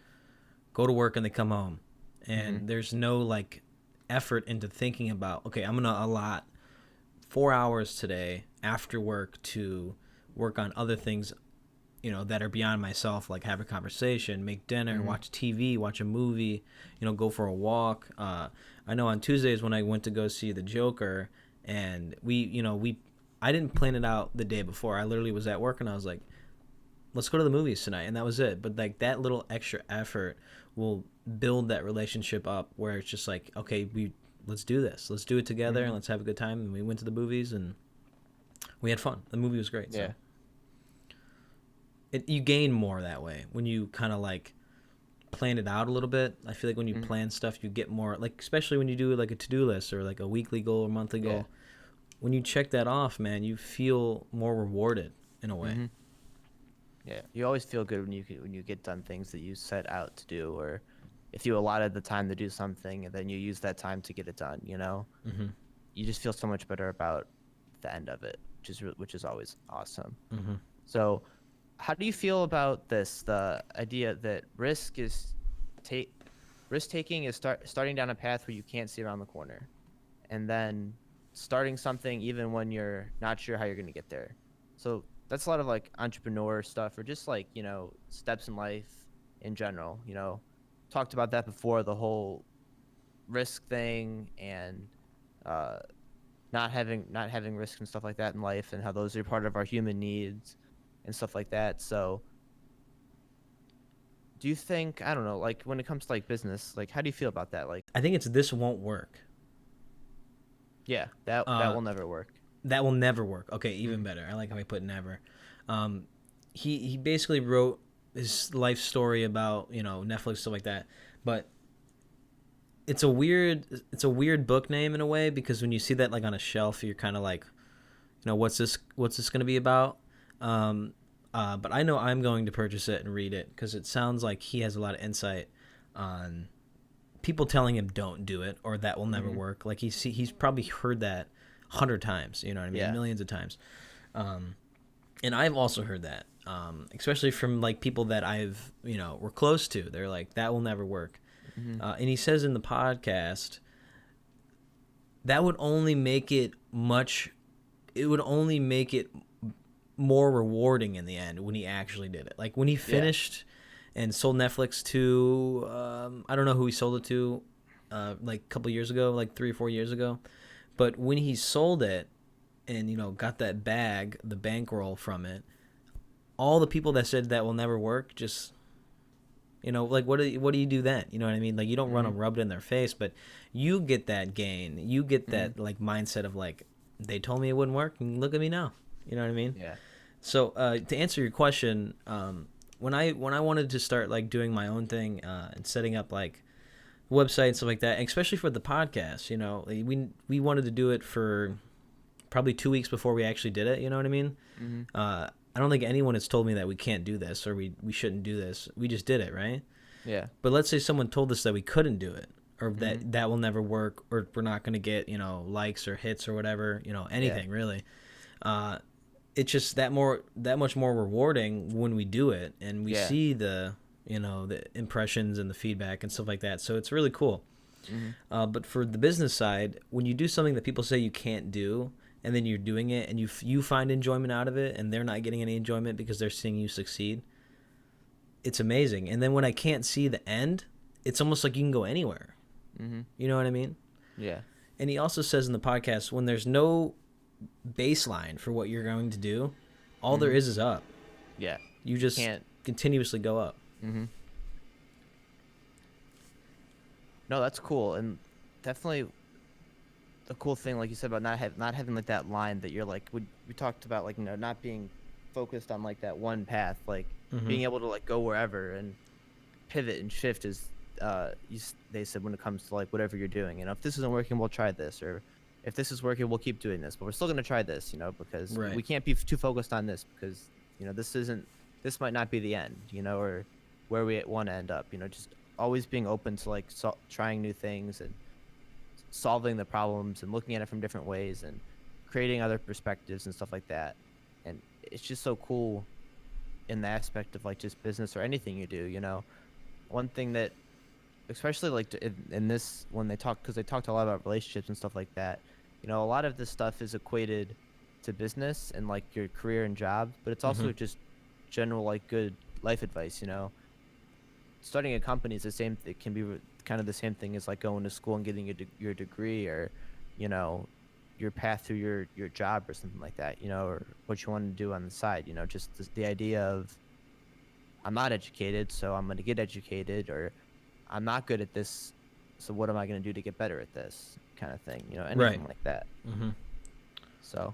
go to work and they come home, and there's no like effort into thinking about, okay, I'm gonna allot 4 hours today after work to work on other things, that are beyond myself, like have a conversation, make dinner, watch TV, watch a movie, go for a walk. I know on Tuesdays when I went to go see the Joker, and I didn't plan it out the day before. I literally was at work and I was like, let's go to the movies tonight, and that was it. But like that little extra effort will build that relationship up, where it's just like, okay, let's do this, let's do it together, and let's have a good time. And we went to the movies and we had fun. The movie was great. Yeah. So you gain more that way when you kind of like plan it out a little bit. I feel like when you plan stuff, you get more, like, especially when you do like a to-do list or like a weekly goal or monthly goal. When you check that off, man, you feel more rewarded in a way. Yeah, you always feel good when you get done things that you set out to do, or if you allotted the time to do something and then you use that time to get it done. You just feel so much better about the end of it, which is always awesome. So, how do you feel about this? The idea that risk taking is starting down a path where you can't see around the corner, and then starting something even when you're not sure how you're going to get there. So that's a lot of like entrepreneur stuff, or just like, steps in life in general. Talked about that before, the whole risk thing, and not having risk and stuff like that in life, and how those are part of our human needs and stuff like that. So do you think, I don't know, like when it comes to like business, like how do you feel about that? Like, I think this won't work. Yeah, that will never work. That will never work. Okay, even better. I like how he put never. He basically wrote his life story about, Netflix, stuff like that. But it's a weird book name in a way, because when you see that like on a shelf, you're kind of like, what's this going to be about? But I know I'm going to purchase it and read it, because it sounds like he has a lot of insight on people telling him don't do it, or that will never work. Like he's probably heard that 100 times, you know what I mean? Yeah. Millions of times. And I've also heard that, especially from like people that I've, were close to. They're like, that will never work. And he says in the podcast, that would only make it more rewarding in the end when he actually did it. Like when he finished and sold Netflix to, I don't know who he sold it to, like a couple years ago, like 3 or 4 years ago. But when he sold it and, got that bag, the bankroll from it, all the people that said that will never work, just, like what do you do then? You know what I mean? Like you don't run and rub it in their face, but you get that gain. You get that like mindset of like, they told me it wouldn't work, and look at me now. You know what I mean? Yeah. So to answer your question, when I wanted to start like doing my own thing and setting up like website and stuff like that, especially for the podcast, we wanted to do it for probably 2 weeks before we actually did it. You know what I mean? I don't think anyone has told me that we can't do this, or we shouldn't do this. We just did it, right? Yeah. But let's say someone told us that we couldn't do it, or that will never work, or we're not going to get, likes or hits or whatever, anything really. It's just that much more rewarding when we do it, and we see the impressions and the feedback and stuff like that. So it's really cool. But for the business side, when you do something that people say you can't do, and then you're doing it, and you find enjoyment out of it, and they're not getting any enjoyment because they're seeing you succeed, it's amazing. And then when I can't see the end, it's almost like you can go anywhere. You know what I mean? Yeah. And he also says in the podcast, when there's no baseline for what you're going to do, all there is up. Yeah. You just can't continuously go up. No, that's cool. And definitely the cool thing, like you said, about not having like that line that you're like, we talked about, like, not being focused on like that one path, like being able to like go wherever and pivot and shift is they said, when it comes to like whatever you're doing, if this isn't working, we'll try this, or if this is working, we'll keep doing this, but we're still going to try this, because we can't be too focused on this, because this might not be the end, or where we want to end up, just always being open to like trying new things and solving the problems and looking at it from different ways and creating other perspectives and stuff like that. And it's just so cool in the aspect of like just business or anything you do, you know. One thing that, especially like in this, when they talk, because they talked a lot about relationships and stuff like that, you know, a lot of this stuff is equated to business and like your career and job, but it's Mm-hmm. also just general like good life advice, you know. Starting a company is the same, it can be kind of the same thing as like going to school and getting your degree, or you know, your path through your job or something like that, you know, or what you want to do on the side, you know, just the idea of I'm not educated, so I'm going to get educated, or I'm not good at this, so what am I going to do to get better at this kind of thing, you know, Right. anything like that. Mm-hmm. So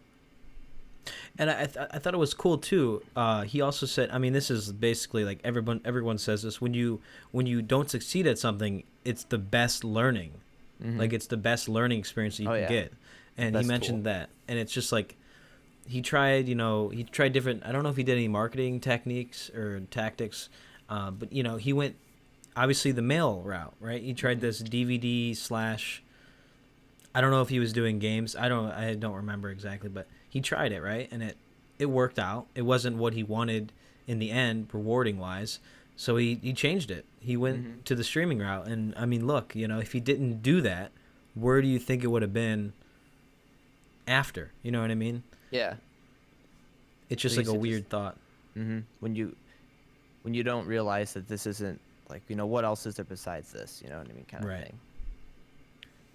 And I thought it was cool too. He also said, I mean, this is basically like everyone says this, when you don't succeed at something, it's the best learning, hmm like it's the best learning experience that you oh can yeah, get. And he best tool. mentioned that, and it's just like he tried different. I don't know if he did any marketing techniques or tactics, but he went obviously the mail route, right? He tried hmm this DVD slash. I don't know if he was doing games. I don't remember exactly, but he tried it, right? And it worked out. It wasn't what he wanted in the end, rewarding wise. So he changed it. He hmm went to the streaming route. And I mean, look, if he didn't do that, where do you think it would have been after? You know what I mean? yeah, It's like just you like a said, just weird thought. when you don't realize that this isn't like, you know, what else is there besides this, you know what I mean, kind of Right. thing.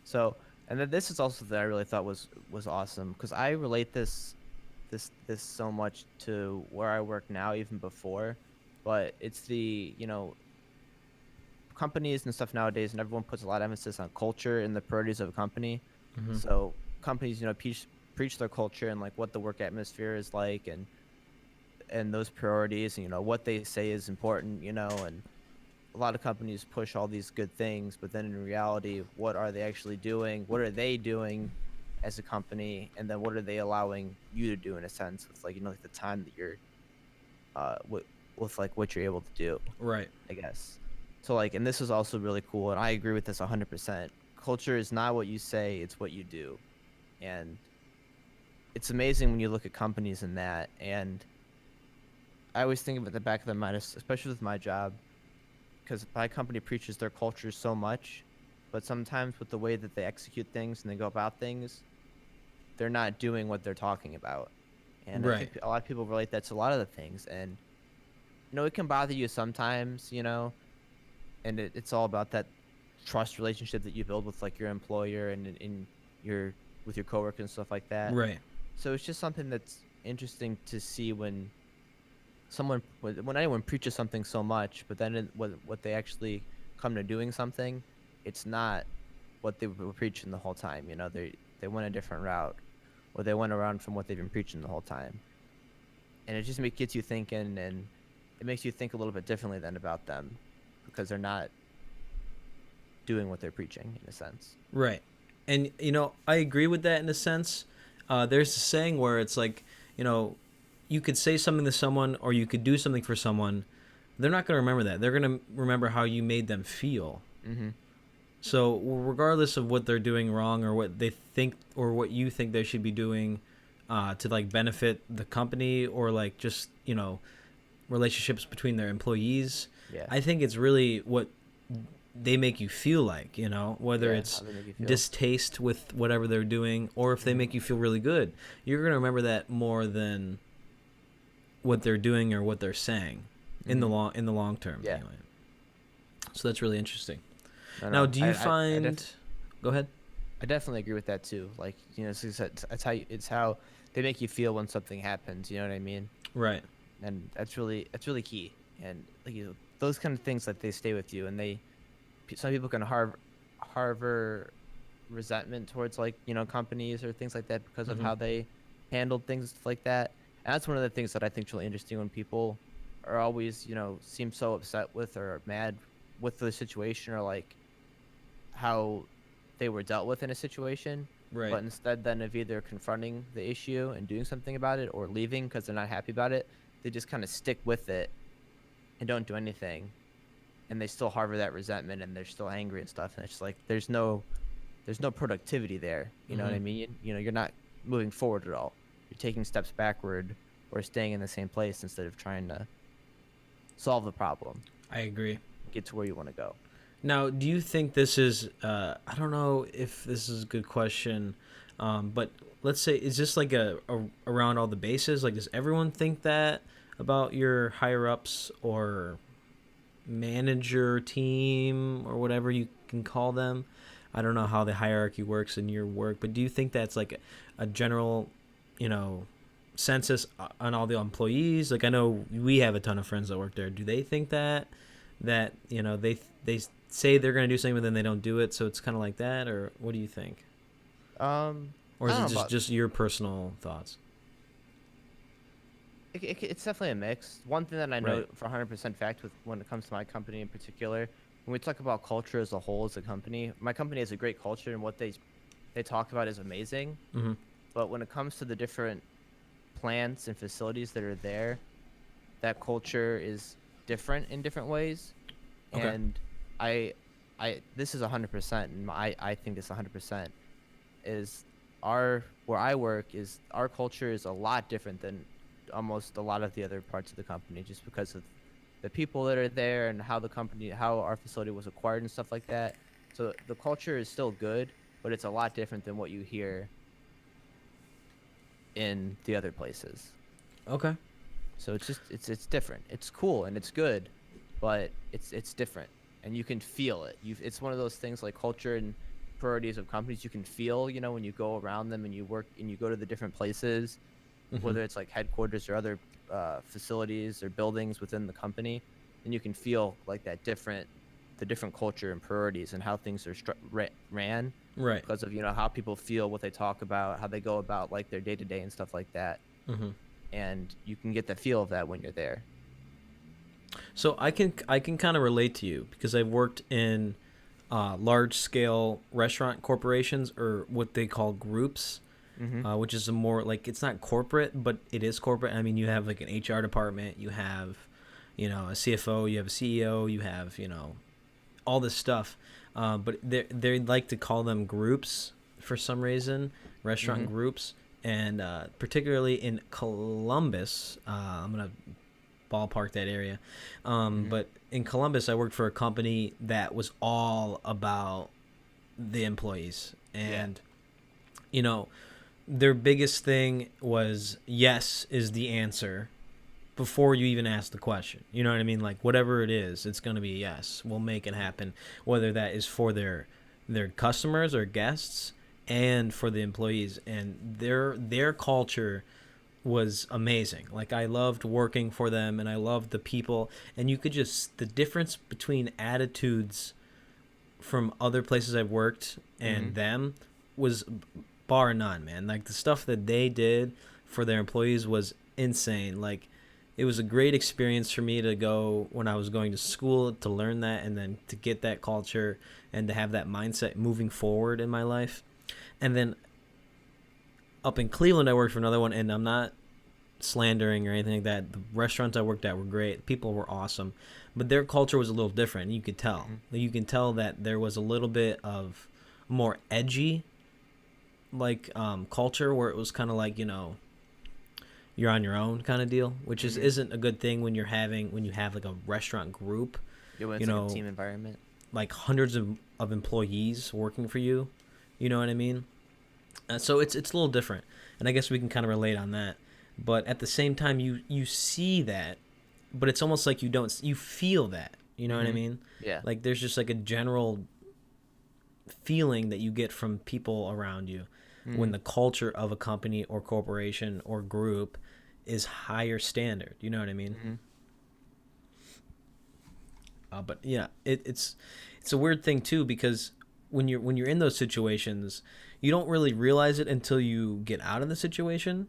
So, and then this is also that I really thought was awesome, because I relate this so much to where I work now, even before, but it's the, you know, companies and stuff nowadays, and everyone puts a lot of emphasis on culture and the priorities of a company. Mm-hmm. So companies, you know, preach their culture and like what the work atmosphere is like, and those priorities, and you know what they say is important, you know, and a lot of companies push all these good things, but then in reality, what are they actually doing? What are they doing as a company? And then what are they allowing you to do, in a sense, with like, you know, like the time that you're with like what you're able to do, Right. I guess. So like, and this is also really cool, and I agree with this 100%. Culture is not what you say, it's what you do. And it's amazing when you look at companies in that, and I always think of it at the back of their mind, especially with my job, because my company preaches their culture so much, but sometimes with the way that they execute things and they go about things, they're not doing what they're talking about. And I Right. think a lot of people relate that to a lot of the things. And, you know, it can bother you sometimes, you know, and it's all about that trust relationship that you build with like your employer and in your, with your coworkers and stuff like that. Right. So it's just something that's interesting to see when when anyone preaches something so much, but then what they actually come to doing something, it's not what they were preaching the whole time. You know, they went a different route, or they went around from what they've been preaching the whole time, and it just gets you thinking, and it makes you think a little bit differently then about them, because they're not doing what they're preaching, in a sense. Right. And I agree with that in a sense. There's a saying where it's like, you could say something to someone or you could do something for someone. They're not going to remember that. They're going to remember how you made them feel. Mm-hmm. So regardless of what they're doing wrong or what they think or what you think they should be doing to like benefit the company or like just relationships between their employees, Yeah. I think it's really what they make you feel like, whether Yeah. it's How they make you feel. distaste with whatever they're doing or if they Mm-hmm. make you feel really good. You're going to remember that more than what they're doing or what they're saying in the Mm-hmm. long term Yeah. anyway. So that's really interesting. No, Now, no. do you find go ahead. I definitely agree with that too. Like, you know, it's how it's how they make you feel when something happens. You know what I mean? Right. And that's really key. And like, you know, those kind of things, like, they stay with you, and some people can harbor resentment towards, like, you know, companies or things like that because of Mm-hmm. how they handled things and stuff like that. And that's one of the things that I think is really interesting, when people are always, you know, seem so upset with or mad with the situation, or like how they were dealt with in a situation, Right. but instead then of either confronting the issue and doing something about it, or leaving because they're not happy about it, they just kind of stick with it and don't do anything, and they still harbor that resentment, and they're still angry and stuff, and it's just like there's no productivity there. You know what I Mm-hmm. mean? You know, you're not moving forward at all. You're taking steps backward or staying in the same place instead of trying to solve the problem, I agree. get to where you want to go. Now, do you think this is? I don't know if this is a good question, but let's say, is this like a around all the bases? Like, does everyone think that about your higher ups or manager team or whatever you can call them? I don't know how the hierarchy works in your work, but do you think that's like a general, census on all the employees? Like, I know we have a ton of friends that work there. Do they think that they say they're going to do something, but then they don't do it? So it's kind of like that, or what do you think? Or I is don't it know just your personal thoughts? it's definitely a mix. One thing that I know Right. for 100% fact with when it comes to my company in particular, when we talk about culture as a whole as a company, my company has a great culture and what they talk about is amazing. Mm-hmm. But when it comes to the different plants and facilities that are there, that culture is different in different ways. Okay. And I I this is 100%, and I think this 100% is our where I work is our culture is a lot different than almost a lot of the other parts of the company, just because of the people that are there and how our facility was acquired and stuff like that. So the culture is still good, but it's a lot different than what you hear in the other places. Okay. So it's different. It's cool and it's good, but it's different, and you can feel it. It's one of those things like culture and priorities of companies. You can feel, when you go around them and you work and you go to the different places, Mm-hmm. whether it's like headquarters or other facilities or buildings within the company, and you can feel like the different culture and priorities and how things are ran Right. because of how people feel, what they talk about, how they go about like their day to day and stuff like that, Mm-hmm. and you can get the feel of that when you're there. So I can kind of relate to you because I've worked in large scale restaurant corporations, or what they call groups, Mm-hmm. which is a more like, it's not corporate, but it is corporate. I mean, you have like an HR department, you have, a CFO, you have a CEO, you have, all this stuff. But they like to call them groups for some reason, restaurant Mm-hmm. groups. And particularly in Columbus, I'm gonna ballpark that area. Mm-hmm. But in Columbus, I worked for a company that was all about the employees, Yeah. and you know, their biggest thing was yes is the answer before you even ask the question. You know what I mean? Like, whatever it is, it's going to be yes. We'll make it happen, whether that is for their customers or guests and for the employees. And their culture was amazing. Like, I loved working for them and I loved the people, and you could just, the difference between attitudes from other places I've worked Mm-hmm. and them was bar none, man. Like, the stuff that they did for their employees was insane. Like, it was a great experience for me to go when I was going to school to learn that, and then to get that culture and to have that mindset moving forward in my life. And then up in Cleveland, I worked for another one, and I'm not slandering or anything like that. The restaurants I worked at were great. People were awesome, but their culture was a little different. You could tell. Mm-hmm. You can tell that there was a little bit of more edgy, like, culture, where it was kind of like, you're on your own kind of deal, which is Mm-hmm. isn't a good thing when you have like a restaurant group, Yeah, when you it's like a know, team environment. like hundreds of employees working for you. You know what I mean? So it's a little different, and I guess we can kind of relate on that. But at the same time, you see that, but it's almost like you feel that. You know what I Mm-hmm. mean? Yeah. Like, there's just like a general feeling that you get from people around you Mm-hmm. when the culture of a company or corporation or group is higher standard. You know what I mean? Mm-hmm. But yeah, it's a weird thing too, because when you're in those situations, you don't really realize it until you get out of the situation,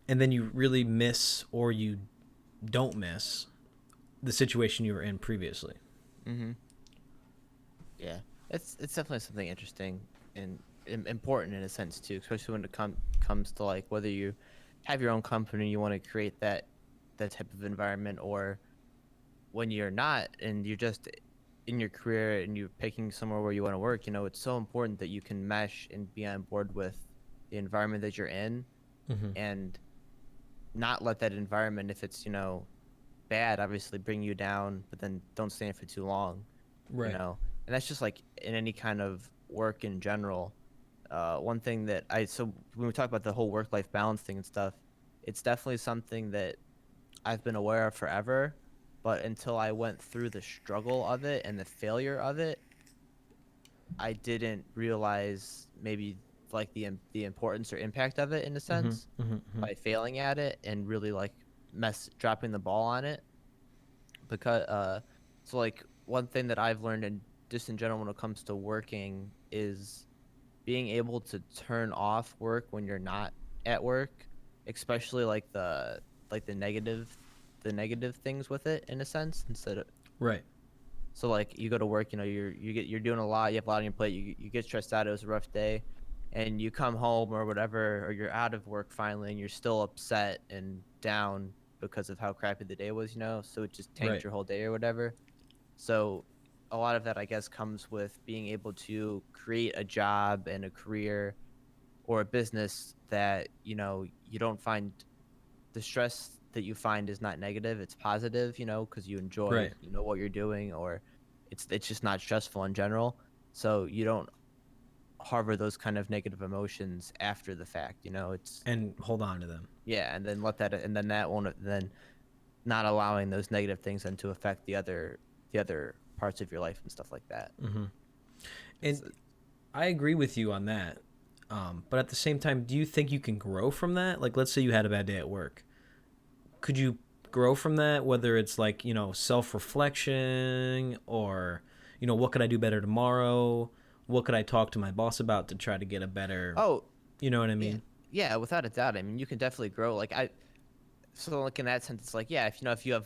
and then you really miss, or you don't miss, the situation you were in previously. Mm-hmm. Yeah. It's definitely something interesting and important in a sense too, especially when it comes to like whether you have your own company, you want to create that type of environment, or when you're not and you're just in your career and you're picking somewhere where you want to work, it's so important that you can mesh and be on board with the environment that you're in, Mm-hmm. and not let that environment, if it's, bad, obviously bring you down, but then don't stay in it for too long, Right. and that's just like in any kind of work in general. One thing that so when we talk about the whole work-life balance thing and stuff, it's definitely something that I've been aware of forever, but until I went through the struggle of it and the failure of it, I didn't realize maybe like the importance or impact of it in a Mm-hmm. sense Mm-hmm. Mm-hmm. by failing at it and really like dropping the ball on it. Because so like one thing that I've learned and just in general when it comes to working is being able to turn off work when you're not at work, especially like the negative things with it in a sense instead of. Right. So like you go to work, you're doing a lot, you have a lot on your plate, you get stressed out, it was a rough day, and you come home or whatever, or you're out of work finally, and you're still upset and down because of how crappy the day was, so it just tanked Right. your whole day or whatever. So a lot of that, I guess, comes with being able to create a job and a career or a business that, you don't find the stress that you find is not negative, it's positive, because you enjoy, Right. what you're doing, or it's just not stressful in general. So you don't harbor those kind of negative emotions after the fact, it's And hold on to them. yeah, and then that won't then not allowing those negative things then to affect the other parts of your life and stuff like that. Mm-hmm. It's And I agree with you on that. But at the same time, do you think you can grow from that? Like, let's say you had a bad day at work. Could you grow from that? Whether it's like, self reflection or, what could I do better tomorrow? What could I talk to my boss about to try to get a better, oh you know what I yeah, mean? yeah, without a doubt. I mean, you can definitely grow. So like in that sense, it's like, yeah, if you have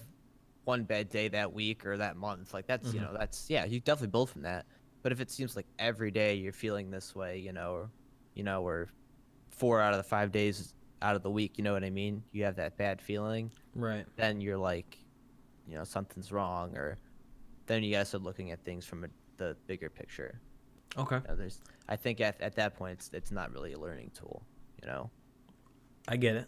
one bad day that week or that month, like that's Mm-hmm. that's yeah, you definitely build from that. But if it seems like every day you're feeling this way, or 4 out of the 5 days out of the week, you know what I mean, you have that bad feeling, Right. then you're like, something's wrong, or then you guys start looking at things from the bigger picture. Okay. There's I think at that point it's not really a learning tool, you know. I get it.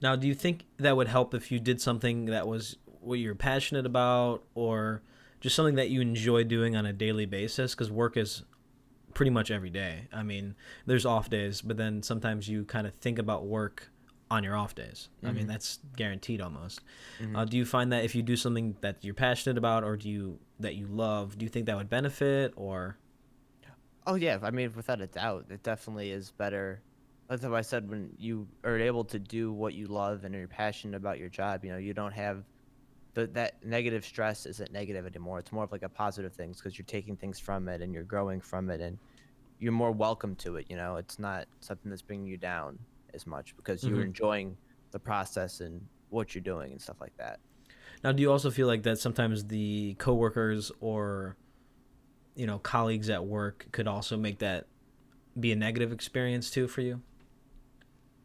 Now, do you think that would help if you did something that was what you're passionate about or just something that you enjoy doing on a daily basis? Because work is pretty much every day. I mean, there's off days, but then sometimes you kind of think about work on your off days. I mean, Mm-hmm. that's guaranteed almost. Mm-hmm. Do you find that if you do something that you're passionate about or that you love, do you think that would benefit or? Oh yeah, I mean, without a doubt, it definitely is better. That's what I said, when you are able to do what you love and you're passionate about your job, you don't have that negative stress isn't negative anymore. It's more of like a positive thing because you're taking things from it and you're growing from it and you're more welcome to it. It's not something that's bringing you down as much because you're Mm-hmm. enjoying the process and what you're doing and stuff like that. Now, do you also feel like that sometimes the coworkers or colleagues at work could also make that be a negative experience too for you?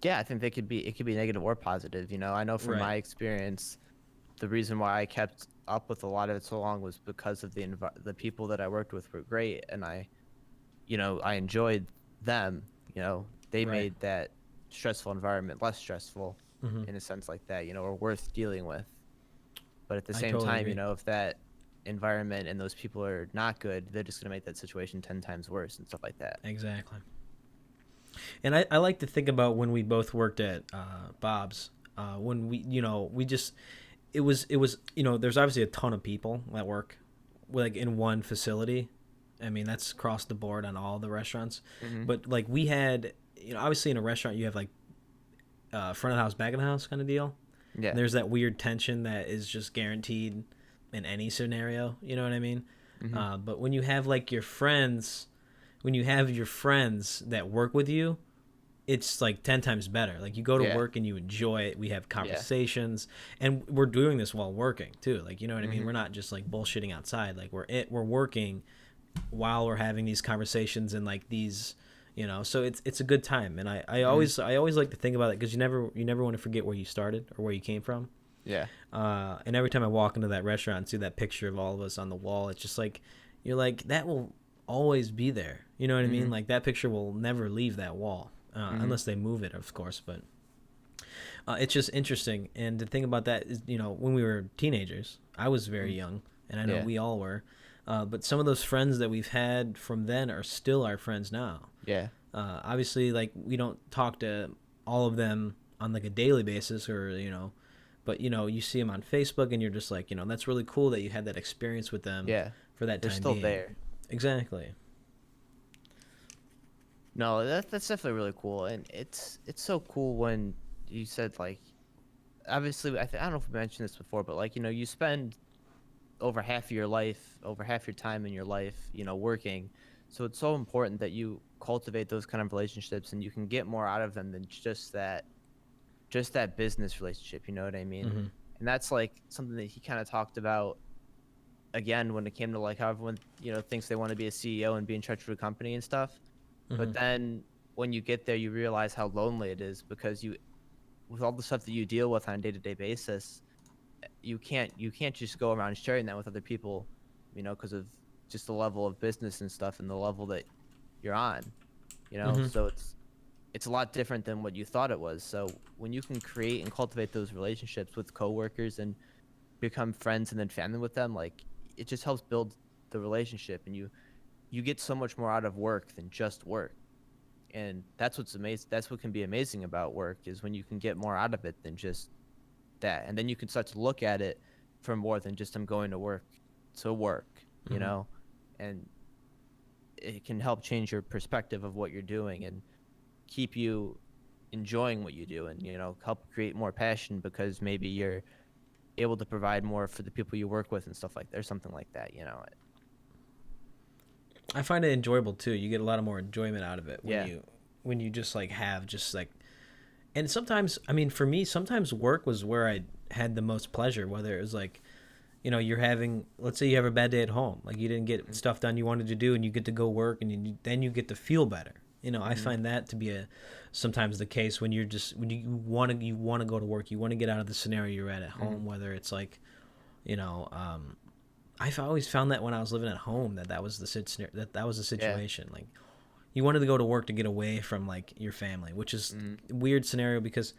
Yeah, I think it could be negative or positive. I know from Right. my experience, the reason why I kept up with a lot of it so long was because of the people that I worked with were great, and I enjoyed them. They Right. made that stressful environment less stressful Mm-hmm. in a sense like that, or worth dealing with. But at the I same totally time, agree. if that environment and those people are not good, they're just gonna make that situation 10 times worse and stuff like that. Exactly. And I like to think about when we both worked at Bob's. When we just it was there's obviously a ton of people at work, like in one facility. I mean that's across the board on all the restaurants, Hmm. but like we had obviously in a restaurant you have like front of the house, back of the house kind of deal. Yeah. And there's that weird tension that is just guaranteed in any scenario. You know what I mean? Hmm. But when you have like when you have your friends that work with you, it's like 10 times better. Like you go to Yeah. work and you enjoy it. We have Yeah. conversations and we're doing this while working too. Like, you know what I mean? Hmm. We're not just like bullshitting outside. Like we're working while we're having these conversations and like these, so it's a good time. And Hmm. I always like to think about it because you never want to forget where you started or where you came from. Yeah. And every time I walk into that restaurant and see that picture of all of us on the wall, it's just like, you're like, that will always be there. You know what I mean? Hmm. Like that picture will never leave that wall, Hmm. unless they move it, of course. But It's just interesting. And the thing about that is, when we were teenagers, I was very young, and I know Yeah. we all were. But some of those friends that we've had from then are still our friends now. Yeah. Obviously, like, we don't talk to all of them on like a daily basis, or but you see them on Facebook, and you're just like, that's really cool that you had that experience with them Yeah. for that They're time still being. there. Exactly. No, that's definitely really cool, and it's so cool when you said like, obviously I don't know if we mentioned this before, but like you spend over half of your life, over half your time in your life, working. So it's so important that you cultivate those kind of relationships, and you can get more out of them than just that business relationship. You know what I mean? Mm-hmm. And that's like something that he kind of talked about again when it came to like how everyone thinks they want to be a CEO and be in charge of a company and stuff. Mm-hmm. But then when you get there, you realize how lonely it is because with all the stuff that you deal with on a day-to-day basis, you can't just go around sharing that with other people, because of just the level of business and stuff and the level that you're on, Mm-hmm. so it's a lot different than what you thought it was. So when you can create and cultivate those relationships with coworkers and become friends and then family with them, like it just helps build the relationship, and you get so much more out of work than just work. And that's what's amazing. That's what can be amazing about work, is when you can get more out of it than just that. And then you can start to look at it for more than just I'm going to work, Mm-hmm. and it can help change your perspective of what you're doing and keep you enjoying what you do, and help create more passion because maybe you're able to provide more for the people you work with and stuff like that, or something like that. I find it enjoyable too. You get a lot of more enjoyment out of it Yeah. when you just like have just like. And sometimes, I mean, for me, sometimes work was where I had the most pleasure. Whether it was like, you're having, let's say you have a bad day at home, like you didn't get stuff done you wanted to do, and you get to go work, and then you get to feel better. I Mm-hmm. find that to be sometimes the case when you want to go to work, you want to get out of the scenario you're at Mm-hmm. home. Whether it's like, you know, I've always found that when I was living at home, that was the Yeah. situation. Like, you wanted to go to work to get away from like your family, which is Mm-hmm. a weird scenario because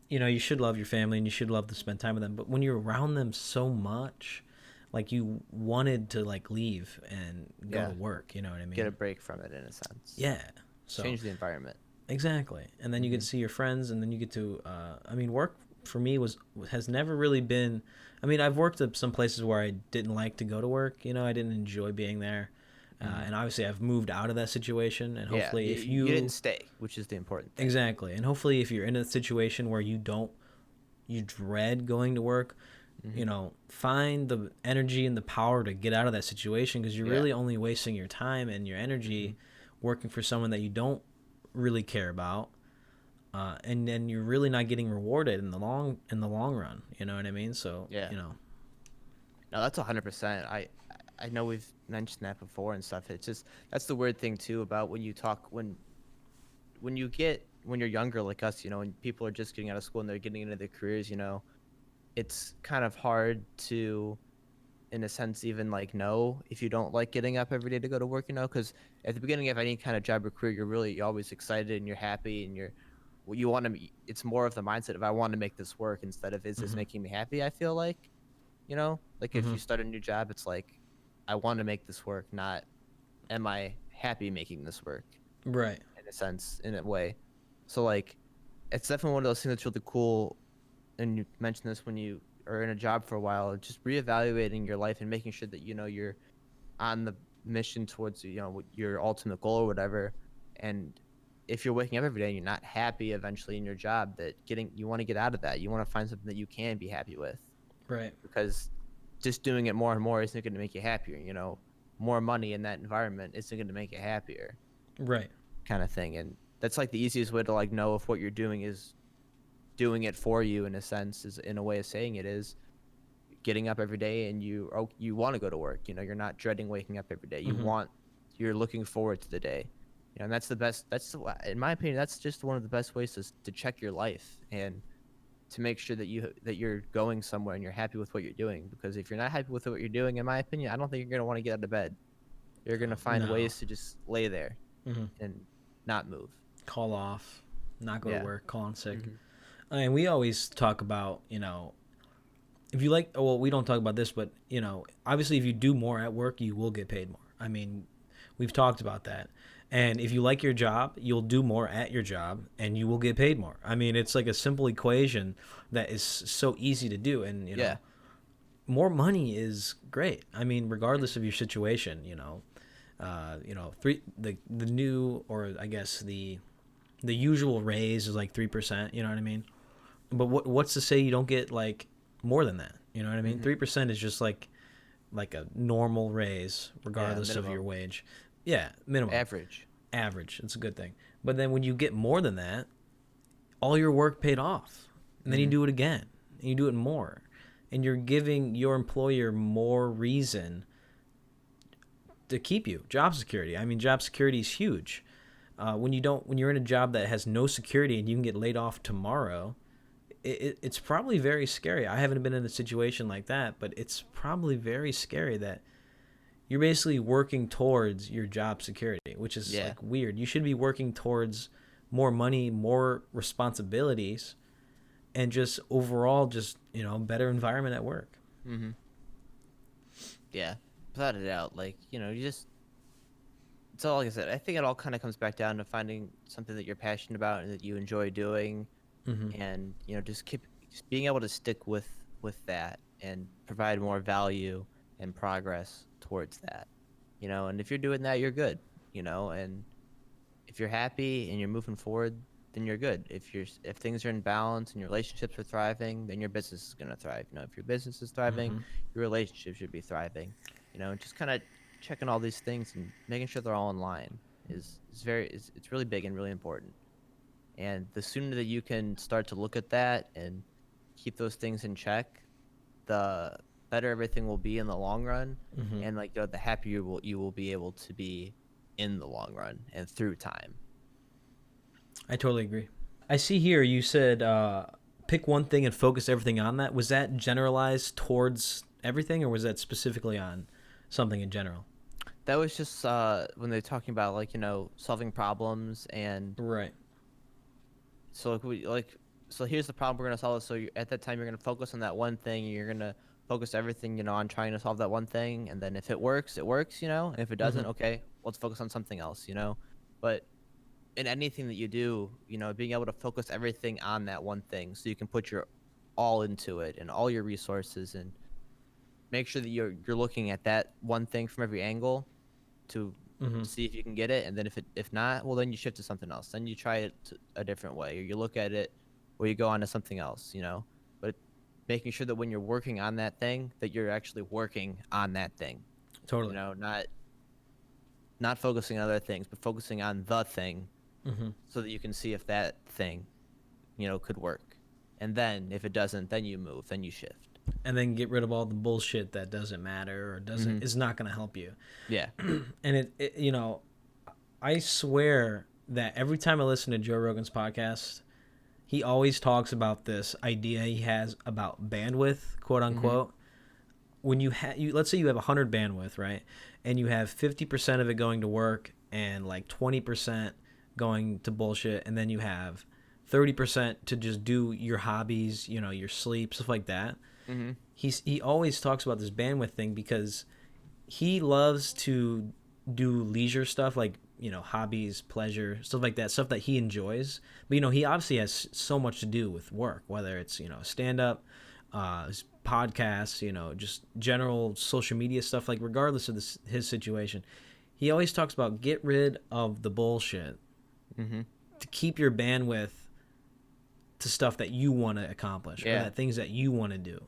you should love your family and you should love to spend time with them, but when you're around them so much, like, you wanted to like leave and go to Yeah. work. You know what I Get a mean? break from it in a sense. Yeah. So Change the environment. exactly, and then you get Mm-hmm. to see your friends, and then you get to. I mean, work for me has never really been. I mean, I've worked at some places where I didn't like to go to work. I didn't enjoy being there, Mm-hmm. and obviously I've moved out of that situation. And Yeah, hopefully, if you didn't you stay, which is the important thing. exactly, and hopefully, if you're in a situation where you dread going to work, Mm-hmm. find the energy and the power to get out of that situation, because you're Yeah. really only wasting your time and your Mm-hmm. energy working for someone that you don't really care about, and then you're really not getting rewarded in the long run. You know what I mean? So Yeah. No, that's 100%. I know we've mentioned that before and stuff. It's just that's the weird thing too about when you talk when you're younger like us, and people are just getting out of school and they're getting into their careers, it's kind of hard to, in a sense, even like know if you don't like getting up every day to go to work, because at the beginning of any kind of job or career, you're always excited and you're happy and you want to. It's more of the mindset of I want to make this work instead of is this Mm-hmm. making me happy. I feel like if Mm-hmm. you start a new job, it's like I want to make this work, not am I happy making this work, Right. in a sense, in a way. So like, it's definitely one of those things that's really cool. And you mentioned this when you are in a job for a while, just reevaluating your life and making sure that you're on the mission towards your ultimate goal or whatever. And if you're waking up every day and you're not happy eventually in your job, that you want to get out of that. You want to find something that you can be happy with, Right. because just doing it more and more isn't going to make you happier. More money in that environment isn't going to make you happier, Right. kind of thing. And that's like the easiest way to like know if what you're doing is doing it for you, in a sense, is in a way of saying it is getting up every day and you want to go to work. You're not dreading waking up every day. Mm-hmm. You're looking forward to the day. And that's the best. In my opinion, that's just one of the best ways to check your life and to make sure that you're going somewhere and you're happy with what you're doing. Because if you're not happy with what you're doing, in my opinion, I don't think you're gonna want to get out of bed. You're gonna find No. ways to just lay there Mm-hmm. and not move. Call off, not go to Yeah. work, call in sick. Hmm. And we always talk about, if you like, well, we don't talk about this, but, obviously if you do more at work, you will get paid more. I mean, we've talked about that. And if you like your job, you'll do more at your job and you will get paid more. I mean, it's like a simple equation that is so easy to do. And, Yeah. more money is great. I mean, regardless of your situation, the new, or I guess the usual raise is like 3%, you know what I mean? But what's to say you don't get like more than that? You know what I mean? 3% is just like a normal raise, regardless of your wage. Yeah, minimum. Average. It's a good thing. But then when you get more than that, all your work paid off, and then you do it again, and you do it more, and you're giving your employer more reason to keep you. Job security. I mean, job security is huge. When you're in a job that has no security and you can get laid off tomorrow, it's probably very scary. I haven't been in a situation like that, but it's probably very scary that you're basically working towards your job security, which is like weird. You should be working towards more money, more responsibilities, and just overall, just better environment at work. Yeah, without a doubt. Like you just. It's all, like I said, I think it all kind of comes back down to finding something that you're passionate about and that you enjoy doing, and just being able to stick with that and provide more value and progress towards that, and if you're doing that, you're good, and if you're happy and you're moving forward, then you're good. If things are in balance and your relationships are thriving, then your business is going to thrive. If your business is thriving, your relationship should be thriving. Just kind of checking all these things and making sure they're all in line is it's really big and really important. And the sooner that you can start to look at that and keep those things in check, the better everything will be in the long run, and the happier you will be able to be in the long run and through time. I totally agree. I see here you said pick one thing and focus everything on that. Was that generalized towards everything, or was that specifically on something in general? That was just when they're talking about solving problems and right. So so here's the problem we're gonna solve. So at that time you're gonna focus on that one thing. You're gonna focus everything on trying to solve that one thing. And then if it works, it works. And if it doesn't, okay, let's focus on something else. But in anything that you do, being able to focus everything on that one thing, so you can put your all into it and all your resources and make sure that you're looking at that one thing from every angle to see if you can get it. And then if not, well, then you shift to something else. Then you try it a different way, or you look at it, or you go on to something else. But making sure that when you're working on that thing, that you're actually working on that thing. Totally. Not focusing on other things, but focusing on the thing, so that you can see if that thing, could work. And then if it doesn't, then you move, then you shift. And then get rid of all the bullshit that doesn't matter or doesn't is not going to help you. Yeah. And I swear that every time I listen to Joe Rogan's podcast, he always talks about this idea he has about bandwidth, quote unquote. When let's say you have 100 bandwidth, right? And you have 50% of it going to work and like 20% going to bullshit, and then you have 30% to just do your hobbies, your sleep, stuff like that. He always talks about this bandwidth thing because he loves to do leisure stuff like hobbies, pleasure, stuff like that, stuff that he enjoys. But he obviously has so much to do with work, whether it's stand up, podcasts, just general social media stuff. Like regardless of his situation, he always talks about get rid of the bullshit to keep your bandwidth to stuff that you want to accomplish, or that things that you want to do.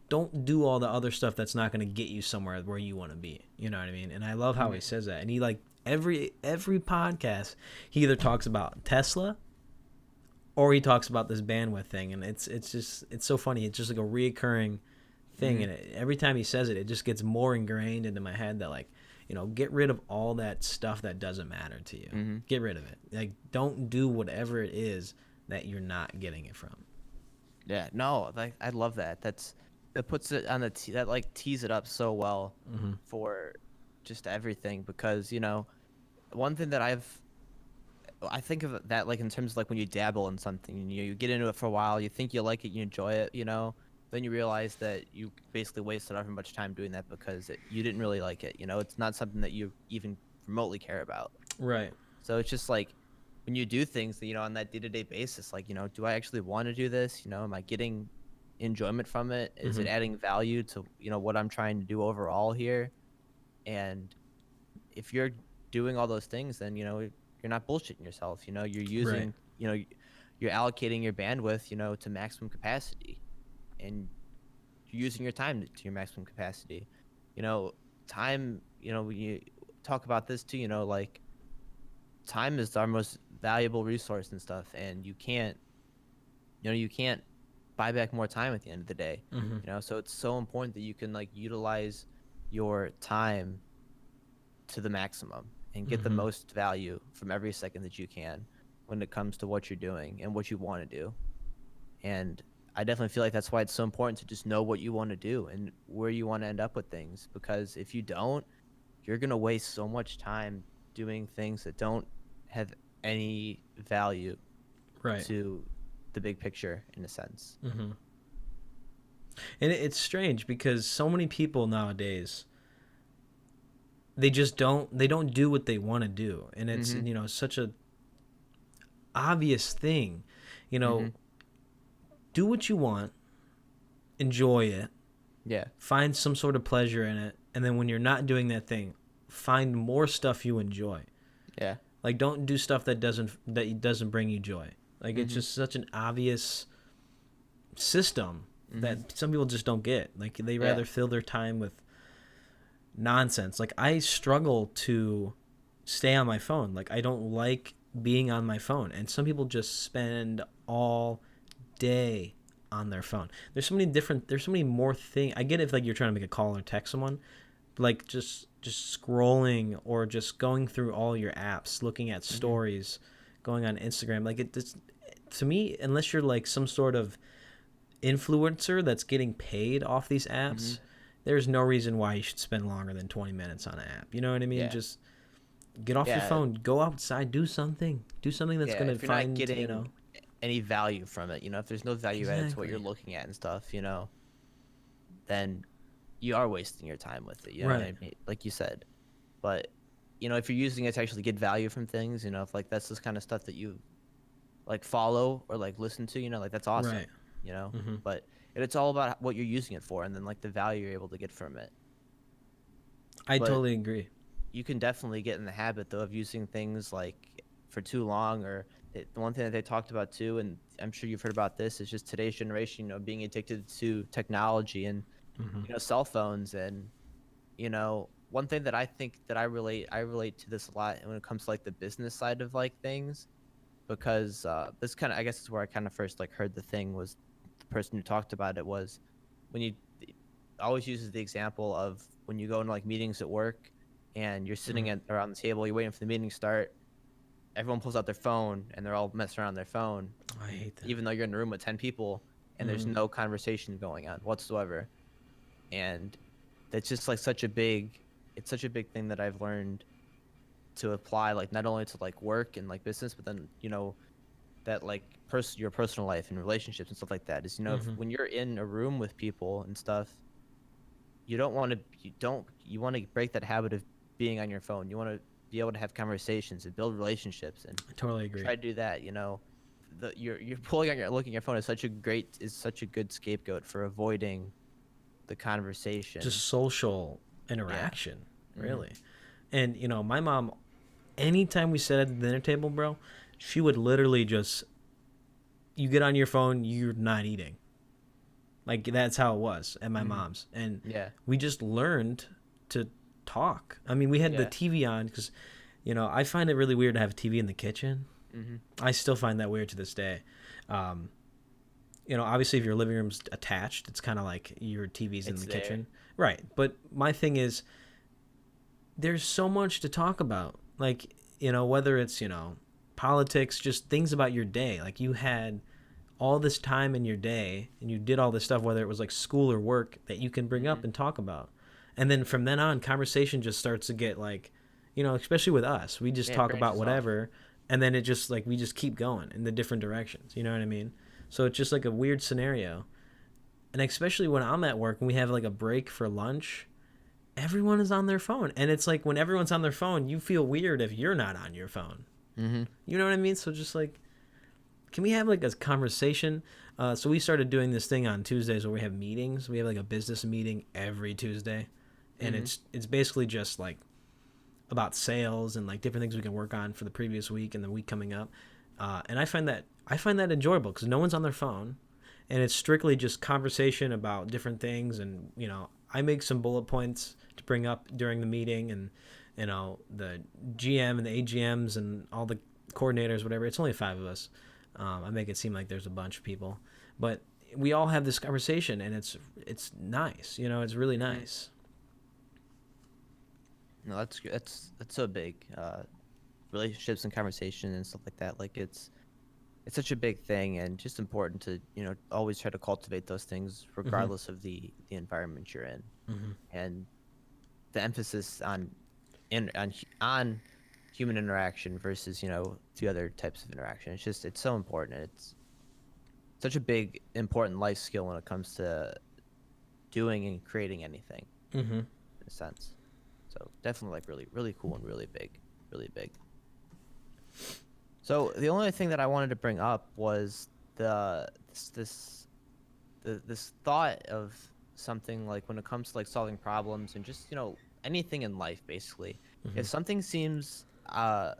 Don't do all the other stuff that's not going to get you somewhere where you want to be. You know what I mean? And I love how he says that. And he every podcast, he either talks about Tesla or he talks about this bandwidth thing. And it's so funny. It's just like a reoccurring thing. And every time he says it, it just gets more ingrained into my head that get rid of all that stuff that doesn't matter to you. Get rid of it. Like, don't do whatever it is that you're not getting it from. Yeah, no, I love that. That puts it on that tees it up so well for just everything, because one thing that I've I think of that like in terms of like when you dabble in something, you get into it for a while, you think you like it, you enjoy it, then you realize that you basically wasted however much time doing that because you didn't really like it. It's not something that you even remotely care about. Right. So it's just like when you do things, on that day-to-day basis, like, do I actually want to do this? Am I getting enjoyment from it? Is it adding value to, what I'm trying to do overall here? And if you're doing all those things, then, you're not bullshitting yourself. You're Right. using, you're allocating your bandwidth, to maximum capacity, and you're using your time to your maximum capacity. Time, when you talk about this too, like time is our most valuable resource and stuff, and you can't buy back more time at the end of the day. So it's so important that you can like utilize your time to the maximum and get the most value from every second that you can when it comes to what you're doing and what you want to do. And I definitely feel like that's why it's so important to just know what you want to do and where you want to end up with things, because if you don't, you're going to waste so much time doing things that don't have any value Right. to the big picture, in a sense. And it's strange because so many people nowadays, they just don't do what they want to do, and it's such a obvious thing. Do what you want, enjoy it, Yeah. find some sort of pleasure in it, and then when you're not doing that thing, find more stuff you enjoy. Yeah. Like, don't do stuff that doesn't bring you joy. Like, it's just such an obvious system that some people just don't get. Like, they rather fill their time with nonsense. Like, I struggle to stay on my phone. Like, I don't like being on my phone, and some people just spend all day on their phone. There's so many more things. I get if like you're trying to make a call or text someone, like just scrolling or just going through all your apps, looking at stories, going on Instagram. Like to me, unless you're like some sort of influencer that's getting paid off these apps, there's no reason why you should spend longer than 20 minutes on an app. You know what I mean? Yeah. Just get off your phone, go outside, do something that's going to If you're find, not getting any value from it, if there's no value added to what you're looking at and stuff, then you are wasting your time with it. You know what I mean? Like you said. But, if you're using it to actually get value from things, if like that's this kind of stuff that you like follow or like listen to, like that's awesome. Right. But it's all about what you're using it for and then like the value you're able to get from it. I totally agree. You can definitely get in the habit though of using things like for too long, or the one thing that they talked about too, and I'm sure you've heard about this, is just today's generation, being addicted to technology and cell phones. And one thing that I think that I relate to this a lot when it comes to like the business side of like things, because this kind of, I guess, is where I kind of first like heard the thing, was the person who talked about it was when you always uses the example of when you go into like meetings at work and you're sitting around the table, you're waiting for the meeting to start. Everyone pulls out their phone and they're all messing around on their phone. I hate that. Even though you're in a room with 10 people and there's no conversation going on whatsoever. And that's just like such a big thing that I've learned to apply, like not only to like work and like business, but then, that like your personal life and relationships and stuff like that is, when you're in a room with people and stuff, you want to break that habit of being on your phone. You want to be able to have conversations and build relationships, and I totally agree. try to do that. You're pulling on looking at your phone is such a good scapegoat for avoiding the conversation. Just social interaction, really. And my mom, anytime we sat at the dinner table, bro, she would literally just, you get on your phone, you're not eating. Like, that's how it was at my mom's. And we just learned to talk. I mean, we had the TV on because, I find it really weird to have a TV in the kitchen. I still find that weird to this day. Obviously, if your living room's attached, it's kind of like your TV's in the kitchen. Right. But my thing is, there's so much to talk about. Like, whether it's, politics, just things about your day. Like, you had all this time in your day and you did all this stuff, whether it was like school or work, that you can bring up and talk about. And then from then on, conversation just starts to get like, especially with us, we just talk about whatever. and then it just like we just keep going in the different directions. You know what I mean? So it's just like a weird scenario. And especially when I'm at work and we have like a break for lunch, everyone is on their phone. And it's like when everyone's on their phone, you feel weird if you're not on your phone. Mm-hmm. You know what I mean? So just like, can we have like a conversation? So we started doing this thing on Tuesdays where we have meetings. We have like a business meeting every Tuesday. And it's basically just like about sales and like different things we can work on for the previous week and the week coming up. And I find that enjoyable because no one's on their phone. And it's strictly just conversation about different things. And, you know, I make some bullet points to bring up during the meeting, and, you know, the GM and the AGMs and all the coordinators, whatever. It's only 5 of us. I make it seem like there's a bunch of people, but we all have this conversation, and it's nice. You know, it's really nice. No, that's good. That's so big. Relationships and conversation and stuff like that. Like it's such a big thing, and just important to, you know, always try to cultivate those things regardless of the environment you're in. And the emphasis on human interaction versus, you know, the other types of interaction. It's so important. It's such a big important life skill when it comes to doing and creating anything, in a sense. So definitely like really cool and really big. So the only thing that I wanted to bring up was this thought of something like when it comes to like solving problems and just, you know, anything in life basically. If something seems if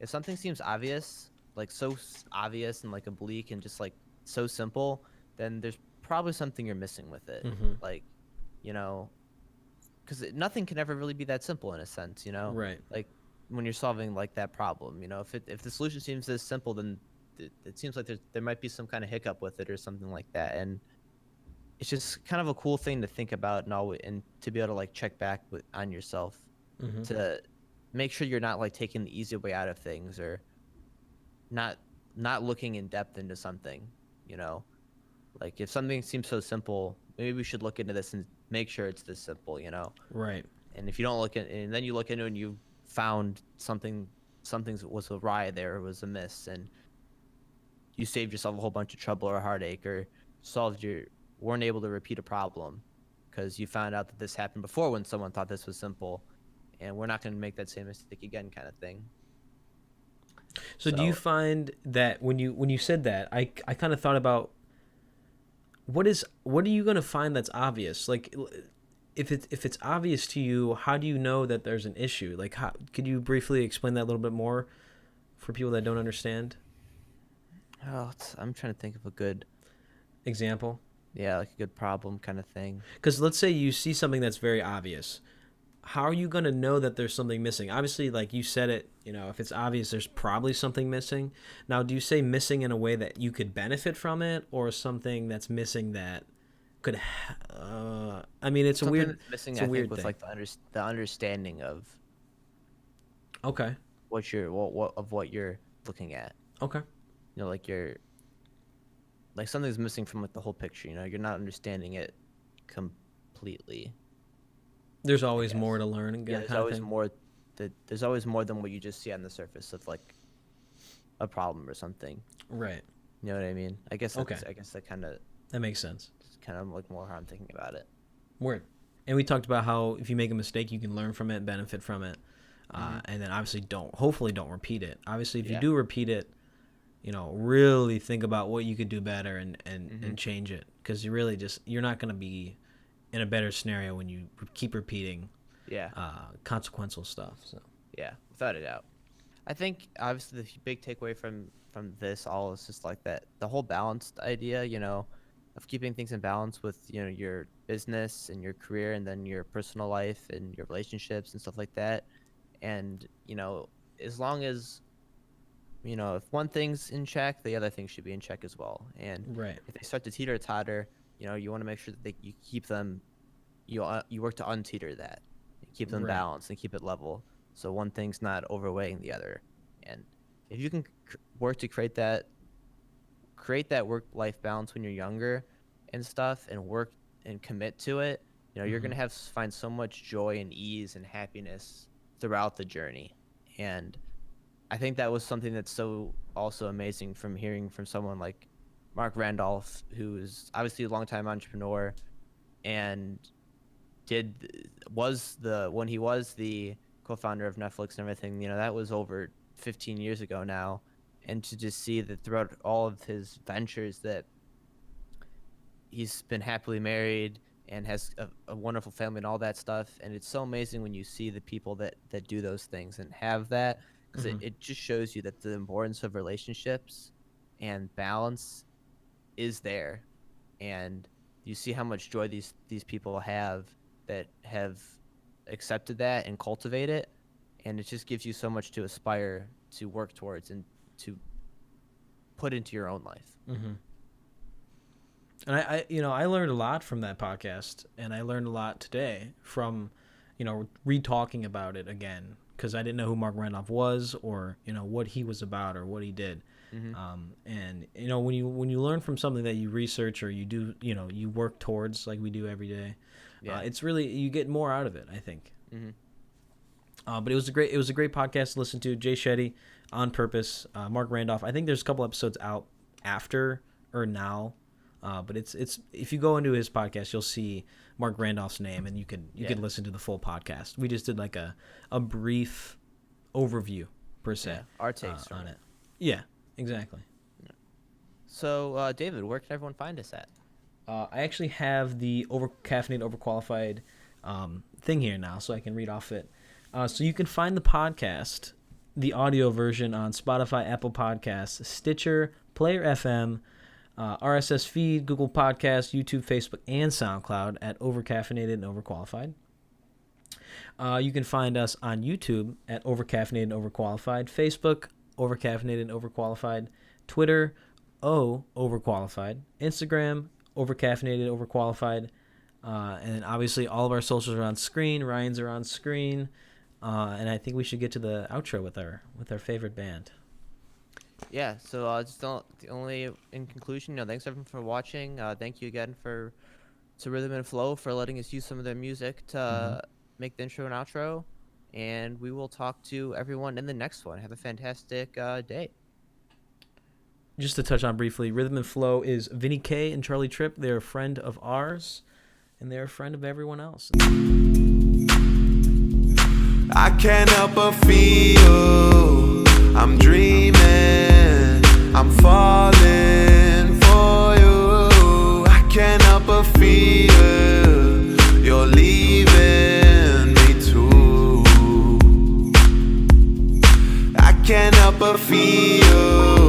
something seems obvious, like so obvious and like oblique and just like so simple, then there's probably something you're missing with it. Like, you know, because nothing can ever really be that simple in a sense, you know? Right. Like when you're solving like that problem, you know, if the solution seems this simple, then it seems like there might be some kind of hiccup with it or something like that. And it's just kind of a cool thing to think about and to be able to like check back on yourself to make sure you're not like taking the easy way out of things, or not looking in depth into something, you know? Like if something seems so simple, maybe we should look into this and make sure it's this simple, you know? Right. And if you don't look at, and then you look into it and you found something was awry there, was amiss, and you saved yourself a whole bunch of trouble or heartache, or weren't able to repeat a problem because you found out that this happened before when someone thought this was simple, and we're not going to make that same mistake again, kind of thing. So do you find that when you said that, I kind of thought about what are you going to find that's obvious? Like if it's obvious to you, how do you know that there's an issue? Like could you briefly explain that a little bit more for people that don't understand? Oh, I'm trying to think of a good example. Yeah, like a good problem kind of thing. Because let's say you see something that's very obvious. How are you going to know that there's something missing? Obviously, like you said it, you know, if it's obvious, there's probably something missing. Now, do you say missing in a way that you could benefit from it, or something that's missing that could, I mean, it's something a weird, that's missing, it's a I weird think, with thing. like the understanding of okay, what you're looking at. Okay. You know, like something's missing from like the whole picture, you know, you're not understanding it completely. There's always more to learn. And Yeah, there's always more. There's always more than what you just see on the surface of like a problem or something. Right. You know what I mean? I guess. Okay. I guess that makes sense. It's kind of like more how I'm thinking about it. Word. And we talked about how if you make a mistake, you can learn from it, benefit from it, and then obviously hopefully don't repeat it. Obviously, if you do repeat it, you know, really think about what you could do better and change it, because you're not going to be in a better scenario when you keep repeating consequential stuff. So yeah, without a doubt. I think obviously the big takeaway from this all is just like that the whole balanced idea, you know, of keeping things in balance with, you know, your business and your career, and then your personal life and your relationships and stuff like that. And, you know, as long as, you know, if one thing's in check, the other thing should be in check as well. And if they start to teeter-totter, you know, you want to make sure that you keep them, you work to unteeter that, keep them balanced and keep it level, so one thing's not overweighing the other. And if you can work to create that work-life balance when you're younger and stuff, and work and commit to it, you know, you're gonna find so much joy and ease and happiness throughout the journey. And I think that was something that's so also amazing from hearing from someone like Marc Randoplh, who is obviously a longtime entrepreneur and when he was the co-founder of Netflix and everything, that was over 15 years ago now. And to just see that throughout all of his ventures that he's been happily married and has a wonderful family and all that stuff. And it's so amazing when you see the people that do those things and have that, because it just shows you that the importance of relationships and balance is there. And you see how much joy these people have that have accepted that and cultivate it. And it just gives you so much to aspire to work towards and to put into your own life. Mm-hmm. And I learned a lot from that podcast, and I learned a lot today from, re-talking about it again, because I didn't know who Marc Randoplh was, or what he was about, or what he did. Mm-hmm. And when you learn from something that you research or you do, you work towards, like we do every day, it's really, you get more out of it, I think. Mm-hmm. But it was a great podcast to listen to. Jay Shetty, On Purpose, Marc Randoplh. I think there's a couple episodes out after or now. But it's if you go into his podcast, you'll see Marc Randolph's name, and you can listen to the full podcast. We just did like a brief overview per se. Our takes on it. Yeah, exactly. Yeah. So, David, where can everyone find us at? I actually have the Overcaffeinated Overqualified thing here now, so I can read off it. So you can find the podcast, the audio version, on Spotify, Apple Podcasts, Stitcher, Player FM, RSS feed, Google Podcasts, YouTube, Facebook, and SoundCloud at Overcaffeinated and Overqualified. You can find us on YouTube at Overcaffeinated and Overqualified, Facebook, Overcaffeinated and Overqualified, Twitter, Overqualified, Instagram, Overcaffeinated, Overqualified, and obviously all of our socials are on screen. Ryan's are on screen, and I think we should get to the outro with our favorite band. Yeah, so just only in conclusion, thanks everyone for watching. Thank you again to Rhythm and Flow for letting us use some of their music to make the intro and outro. And we will talk to everyone in the next one. Have a fantastic day. Just to touch on briefly, Rhythm and Flow is Vinny K and Charlie Tripp. They're a friend of ours, and they're a friend of everyone else. I can't help but feel I'm dreaming, I'm falling for you. I can't help but feel you're leaving me too. I can't help but feel